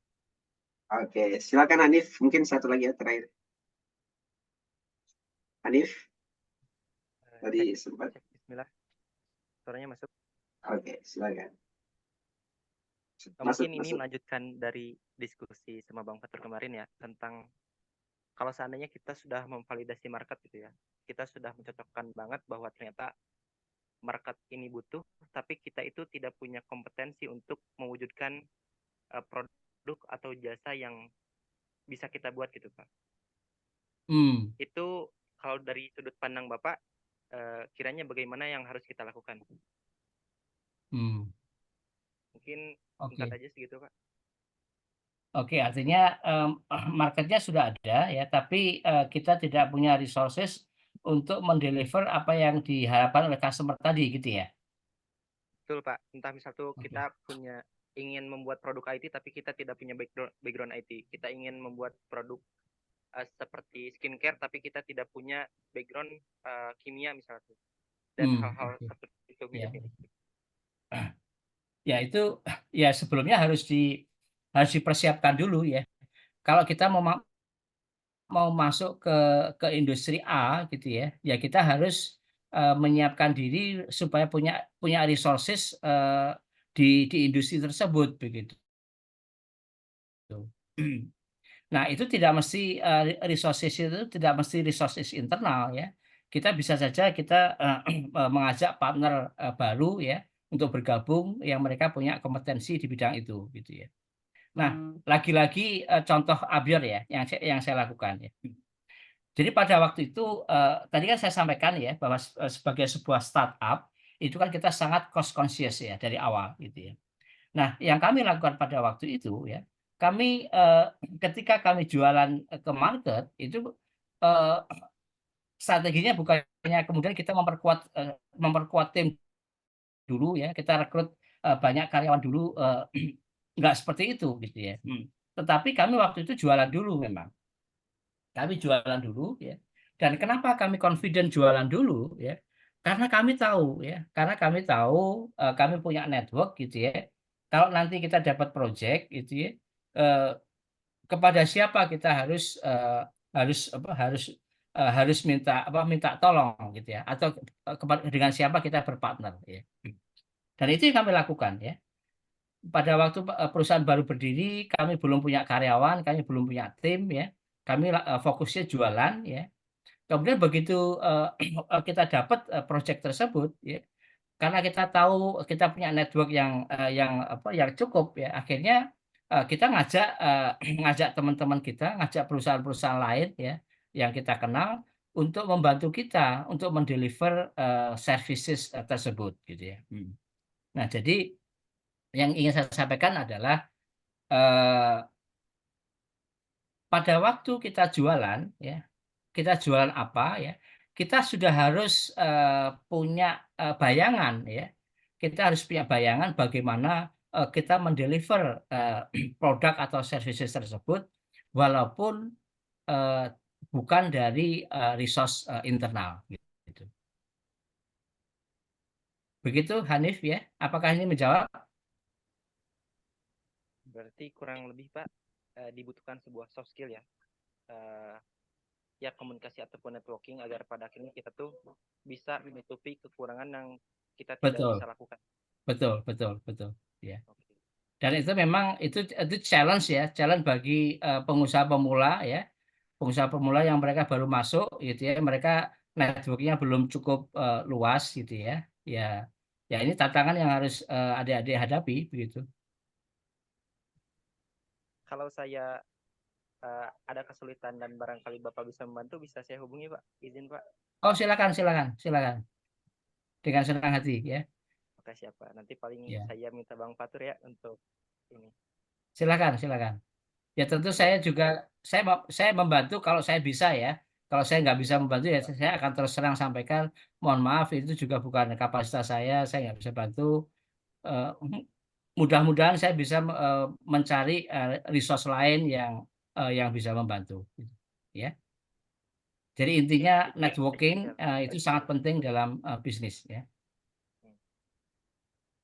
Oke, silakan Hanif. Mungkin satu lagi ya terakhir. Hanif, tadi sempat. Bismillah. Suaranya masuk. Oke, silakan. Mungkin ini melanjutkan dari diskusi sama Bang Fatur kemarin ya tentang kalau seandainya kita sudah memvalidasi market gitu ya, kita sudah mencocokkan banget bahwa ternyata market ini butuh, tapi kita itu tidak punya kompetensi untuk mewujudkan produk atau jasa yang bisa kita buat gitu Pak. Itu kalau dari sudut pandang Bapak, kiranya bagaimana yang harus kita lakukan? Mungkin singkat aja segitu Pak. Oke, artinya marketnya sudah ada ya, tapi kita tidak punya resources untuk mendeliver apa yang diharapkan oleh customer tadi gitu ya. Betul Pak, entah misal tuh kita ingin membuat produk IT tapi kita tidak punya background IT. Kita ingin membuat produk seperti skincare tapi kita tidak punya background kimia misalnya tuh. Dan hal-hal seperti itu mirip-mirip. Ya itu ya sebelumnya harus dipersiapkan dulu ya. Kalau kita mau masuk ke industri A gitu ya, ya kita harus menyiapkan diri supaya punya resources di industri tersebut begitu. Nah, itu tidak mesti resources itu tidak mesti resources internal ya. Kita bisa saja kita mengajak partner baru ya untuk bergabung yang mereka punya kompetensi di bidang itu gitu ya. Nah, lagi-lagi contoh Abior ya yang saya lakukan ya. Jadi pada waktu itu tadi kan saya sampaikan ya bahwa sebagai sebuah startup itu kan kita sangat cost conscious ya dari awal gitu ya. Nah, yang kami lakukan pada waktu itu ya, kami ketika kami jualan ke market itu strateginya bukannya kemudian kita memperkuat tim dulu ya, kita rekrut banyak karyawan dulu, nggak seperti itu gitu ya. Tetapi kami waktu itu jualan dulu memang. Kami jualan dulu ya. Dan kenapa kami confident jualan dulu ya? Karena kami tahu ya, kami punya network gitu ya. Kalau nanti kita dapat project gitu ya, kepada siapa kita harus minta tolong gitu ya, atau dengan siapa kita berpartner ya. Dan itu yang kami lakukan ya. Pada waktu perusahaan baru berdiri, kami belum punya karyawan, kami belum punya tim ya. Kami fokusnya jualan ya. Kemudian begitu kita dapat project tersebut ya, karena kita tahu kita punya network yang cukup ya, akhirnya kita ngajak teman-teman kita, ngajak perusahaan-perusahaan lain ya yang kita kenal untuk membantu kita untuk mendeliver services tersebut gitu ya. Nah, jadi yang ingin saya sampaikan adalah eh, pada waktu kita jualan, ya, kita jualan apa, ya, kita sudah harus punya bayangan, ya, kita harus punya bayangan bagaimana kita mendeliver produk atau services tersebut, walaupun eh, bukan dari resource internal, gitu. Begitu Hanif, ya, apakah ini menjawab? Berarti kurang lebih Pak dibutuhkan sebuah soft skill ya. Ya komunikasi ataupun networking agar pada akhirnya kita tuh bisa menutupi kekurangan yang kita tidak Betul, bisa lakukan. betul, betul, betul, ya. Oke. Dan itu memang itu challenge, ya, challenge bagi pengusaha pemula, ya, pengusaha pemula yang mereka baru masuk, gitu ya, mereka networknya belum cukup luas, gitu ya, ya ini tantangan yang harus adik-adik hadapi, begitu. Kalau saya ada kesulitan dan barangkali Bapak bisa membantu, bisa saya hubungi Pak. Izin Pak. Oh, silakan, silakan, silakan, dengan senang hati, ya, Oke siapa. Nanti paling ya, saya minta Bang Fatur ya untuk ini. silakan, silakan. Ya tentu Oke. saya juga saya membantu kalau saya bisa, ya. Kalau saya nggak bisa membantu, ya saya akan terus terang sampaikan, mohon maaf itu juga bukan kapasitas saya nggak bisa bantu. Eh, Mudah-mudahan saya bisa mencari resource lain yang bisa membantu, gitu. Ya. Jadi intinya networking Siap. itu sangat penting dalam bisnis, ya.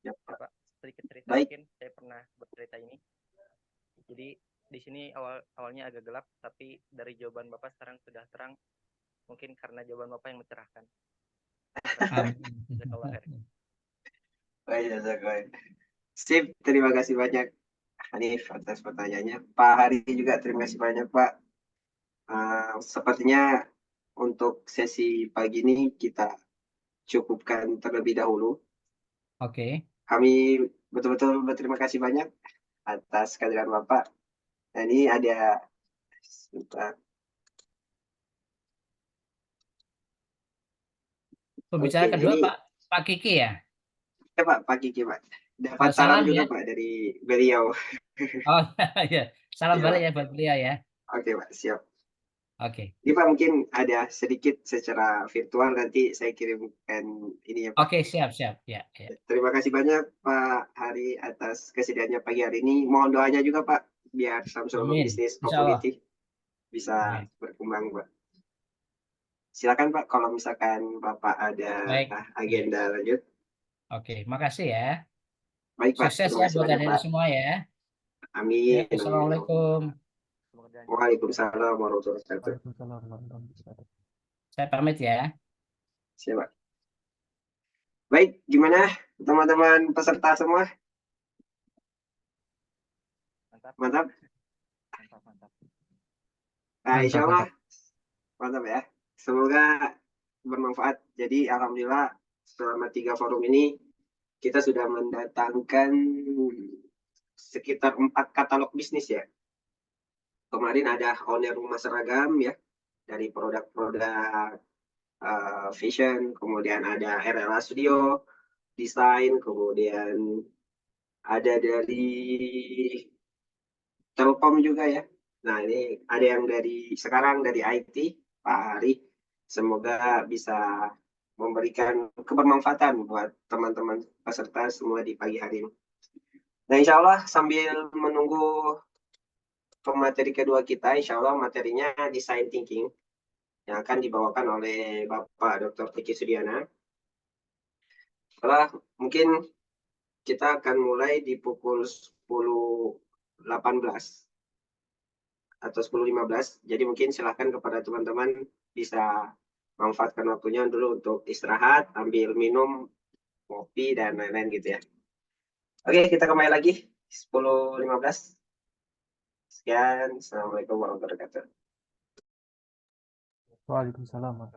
Ya, Ya, Pak. Pak, sedikit cerita Baik. mungkin saya pernah bercerita ini. Jadi di sini awalnya agak gelap, tapi dari jawaban Bapak sekarang sudah terang. Mungkin karena jawaban Bapak yang mencerahkan. Jazakallah khair. Baik, jazakallah. Sip, terima kasih banyak Hanif atas pertanyaannya. Pak Hari juga terima kasih banyak Pak. Sepertinya untuk sesi pagi ini kita cukupkan terlebih dahulu. Oke. Kami betul-betul berterima kasih banyak atas kehadiran Bapak. Nah, ini ada sebentar. Pembicara Oke, kedua ini Pak Kiki, ya. ya Pak Kiki Pak. Dapat salam Salam, juga ya. Pak dari beliau. Oh, ya. Salam Iya balik Pak. ya buat beliau, ya. Oke Pak, siap. Oke. Ini Pak mungkin ada sedikit secara virtual nanti saya kirimkan ini ya Pak. Oke, siap, siap, ya, ya. Terima kasih banyak Pak Hari atas kesediaannya pagi hari ini. Mohon doanya juga Pak biar Samsul Amin. Business Insya Allah. Community bisa Amin. berkembang Pak. Silakan Pak kalau misalkan Bapak ada Baik. agenda lanjut. Oke, makasih ya. Baik Pak, Sukses terima ya kasih buat banyak adik Pak. semua, ya. Amin. Ya, Amin. Assalamualaikum. Semoga jalan. Waalaikumsalam warahmatullahi wabarakatuh. Waalaikumsalam warahmatullahi wabarakatuh. Saya pamit, ya. Siap Pak. Baik, gimana teman-teman peserta semua? Mantap. Mantap. Mantap, mantap. Nah, insya Mantap, Allah mantap. mantap ya. Semoga bermanfaat. Jadi alhamdulillah selama 3 forum ini kita sudah mendatangkan sekitar 4 katalog bisnis ya. Kemarin ada owner rumah seragam ya, dari produk-produk fashion, kemudian ada RLA Studio, desain, kemudian ada dari Telkom juga ya. Nah ini ada yang dari sekarang dari IT, Pak Hari. Semoga bisa memberikan kebermanfaatan buat teman-teman peserta semua di pagi hari ini. Nah insya Allah sambil menunggu pemateri kedua kita, insya Allah materinya design thinking yang akan dibawakan oleh Bapak Dr. Tiki Sudiana. Setelah mungkin kita akan mulai di pukul 10.18 atau 10.15. Jadi mungkin silahkan kepada teman-teman bisa manfaatkan waktunya dulu untuk istirahat, ambil minum, kopi, dan lain-lain gitu ya. Oke, kita kembali lagi 10.15. Sekian, Assalamualaikum warahmatullahi wabarakatuh. Waalaikumsalam.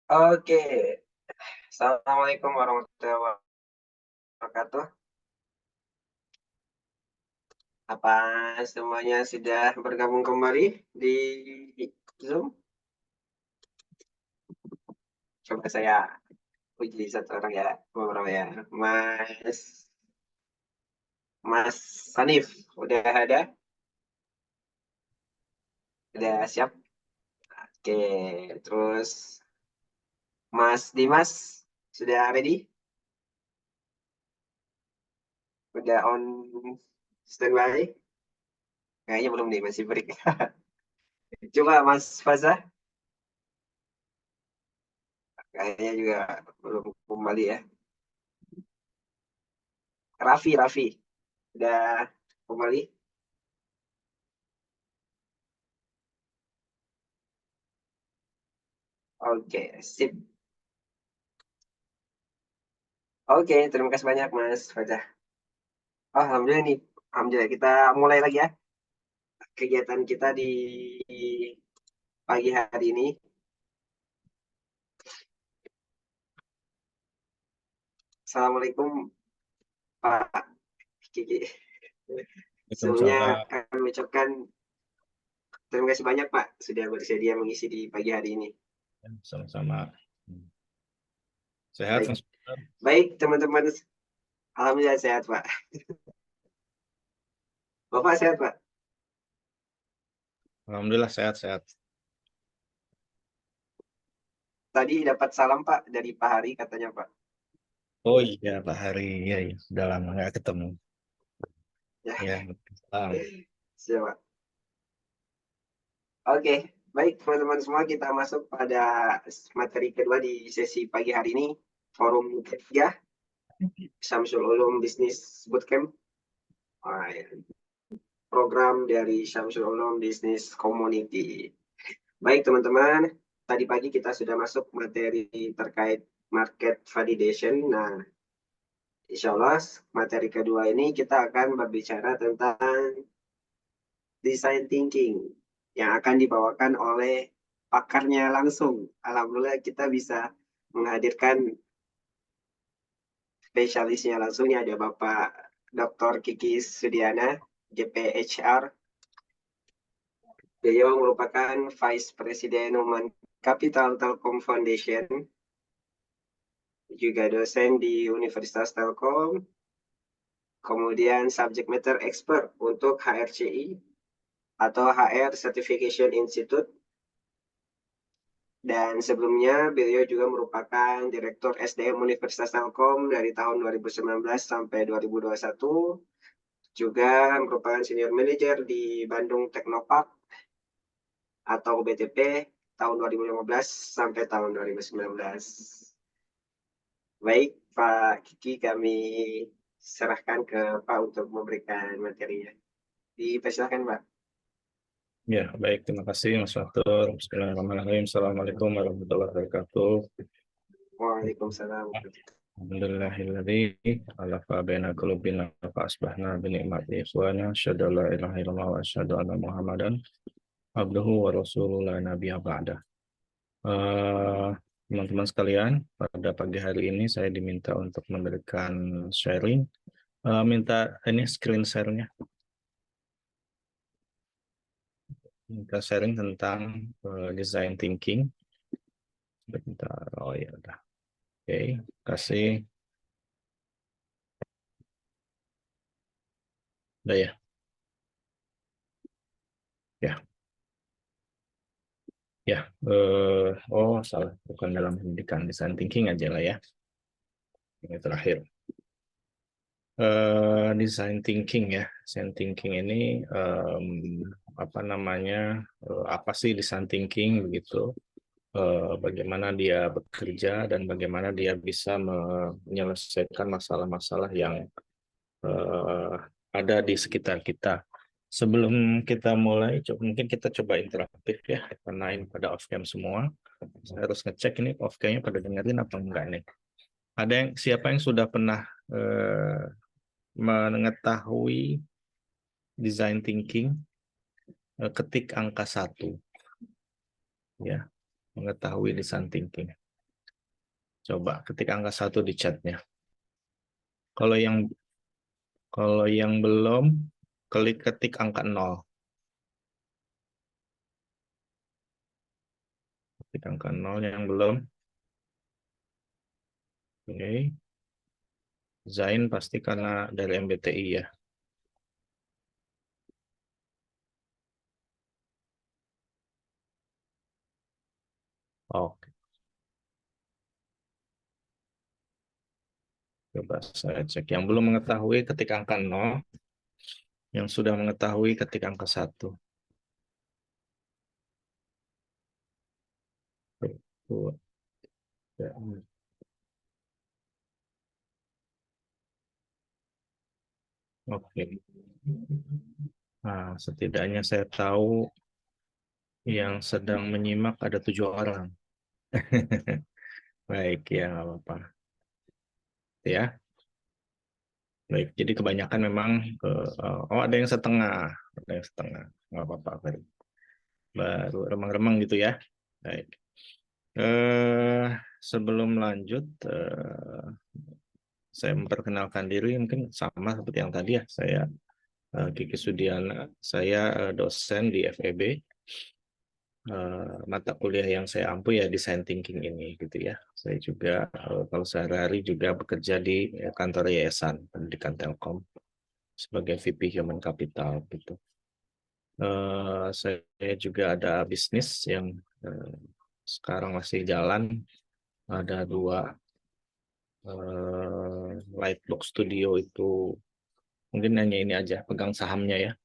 Oke, Assalamualaikum warahmatullahi wabarakatuh. Apa semuanya sudah bergabung kembali di Zoom? Coba saya uji satu orang ya, beberapa ya. Mas Sanif, udah ada? Udah siap? Oke, terus Mas Dimas, sudah ready? Udah on standby? Kayaknya belum nih, masih break. Coba Mas Faza, kayaknya juga belum kembali ya. Raffi, udah kembali? Oke, sip. Oke, terima kasih banyak Mas Faza. Oh, alhamdulillah nih, alhamdulillah kita mulai lagi ya kegiatan kita di pagi hari ini. Assalamualaikum Pak Kiki. Sebelumnya Waalaikumsalam. kami ucapkan terima kasih banyak Pak sudah bersedia mengisi di pagi hari ini. Sama-sama. Sehat, Baik, Mas? baik teman-teman. Alhamdulillah sehat Pak. Bapak sehat Pak? Alhamdulillah sehat-sehat. Tadi dapat salam Pak dari Pak Hari katanya Pak. Oh iya, Pak Hari. Ya, ya. Sudah lama nggak ketemu. Ya, Ya, salam. siap Pak. Oke, baik teman-teman semua kita masuk pada materi kedua di sesi pagi hari ini. Forum ketiga, Syamsul Ulum Business Bootcamp. Program dari Syamsul Ulum Business Community. Baik teman-teman, tadi pagi kita sudah masuk materi terkait market validation. Nah, insya Allah materi kedua ini kita akan berbicara tentang design thinking yang akan dibawakan oleh pakarnya langsung. Alhamdulillah kita bisa menghadirkan spesialisnya langsung. Ada Bapak Dr. Kiki Sudiana, GPHR. Beliau merupakan Vice President Human Capital Telkom Foundation, juga dosen di Universitas Telkom, kemudian subject matter expert untuk HRCI atau HR Certification Institute, dan sebelumnya beliau juga merupakan Direktur SDM Universitas Telkom dari tahun 2019 sampai 2021, juga merupakan Senior Manager di Bandung Teknopark atau BTP tahun 2015 sampai tahun 2019. Baik, Pak Kiki, kami serahkan ke Pak untuk memberikan materinya. Dipersilakan, Pak. Ya, baik. Terima kasih, Mas Fatur. Bismillahirrahmanirrahim. Assalamualaikum warahmatullahi wabarakatuh. Waalaikumsalam. Alhamdulillahilladzi alafa baina qulubina fa asbahna bi ni'mati ikhwana asyhadu an la ilaha illallah wa asyhadu anna Muhammadan abduhu wa rasuluhu la nabiyya ba'da. Teman-teman sekalian, pada pagi hari ini saya diminta untuk memberikan sharing. Minta ini screen share-nya. Minta sharing tentang design thinking. Bentar. Oh ya udah. Oke, kasih. Udah ya. Ya. Ya. Oh salah. Bukan dalam pendidikan, design thinking aja lah ya. Ini terakhir. Design thinking ya. Design thinking ini apa namanya? Apa sih design thinking begitu? Bagaimana dia bekerja dan bagaimana dia bisa menyelesaikan masalah-masalah yang ada di sekitar kita. Sebelum kita mulai, mungkin kita coba interaktif ya, karena ini pada off cam semua. Saya harus ngecek ini off camnya pada dengerin apa enggak nih. Ada yang siapa yang sudah pernah mengetahui design thinking? Ketik angka 1 ya, mengetahui design thinking. Coba ketik angka 1 di chatnya. Kalau yang belum, klik ketik angka 0. Ketik angka 0 yang belum. Oke. Zain pasti karena dari MBTI ya. Oke. Coba saya cek. Yang belum mengetahui ketik angka 0. Yang sudah mengetahui ketik angka 1. Oke. Nah, setidaknya saya tahu yang sedang menyimak ada 7 orang. Baik, ya nggak apa-apa. Ya, baik. Jadi kebanyakan memang ada yang setengah, nggak apa-apa. Baru remang-remang gitu ya. Baik. Sebelum lanjut, saya memperkenalkan diri mungkin sama seperti yang tadi ya. Saya Kiki Sudiana, saya dosen di FEB. Mata kuliah yang saya ampu ya design thinking ini gitu ya. Saya juga kalau sehari-hari juga bekerja di kantor yayasan pendidikan Telkom sebagai VP Human Capital gitu. Saya juga ada bisnis yang sekarang masih jalan. Ada 2 Lightbox Studio itu mungkin hanya ini aja pegang sahamnya ya.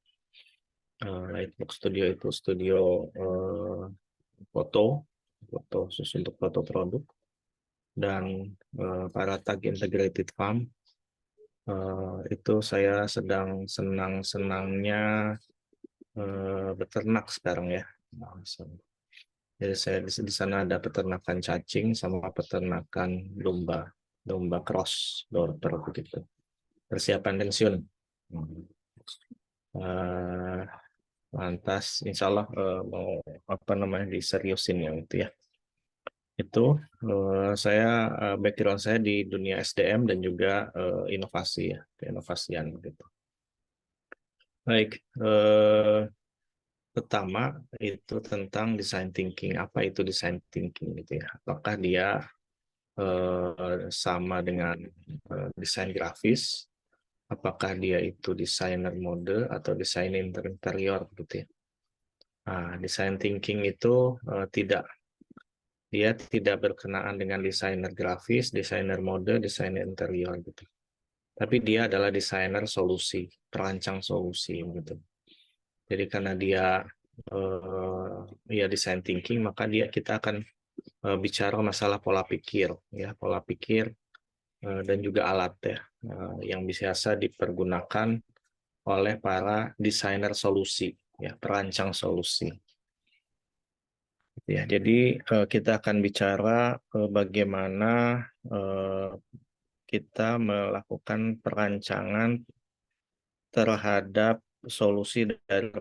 Lightbox Studio itu studio foto khusus untuk foto produk, dan Paratag Integrated Farm itu saya sedang senang-senangnya beternak sekarang ya. Jadi saya di sana ada peternakan cacing sama peternakan domba cross dorter begitu. Persiapan pensiun. Lantas insya Allah mau diseriusin ya itu ya. Itu saya background saya di dunia SDM dan juga inovasi ya, keinovasian gitu. Baik, pertama itu tentang design thinking. Apa itu design thinking gitu ya? Apakah dia sama dengan desain grafis? Apakah dia itu desainer mode atau desain interior gitu ya? Nah, design thinking itu dia tidak berkenaan dengan desainer grafis, desainer mode, desainer interior gitu. Tapi dia adalah desainer solusi, perancang solusi gitu. Jadi karena dia design thinking, maka kita akan bicara masalah pola pikir ya, pola pikir dan juga alat ya yang biasa dipergunakan oleh para desainer solusi ya, perancang solusi. Ya, jadi kita akan bicara bagaimana kita melakukan perancangan terhadap solusi dari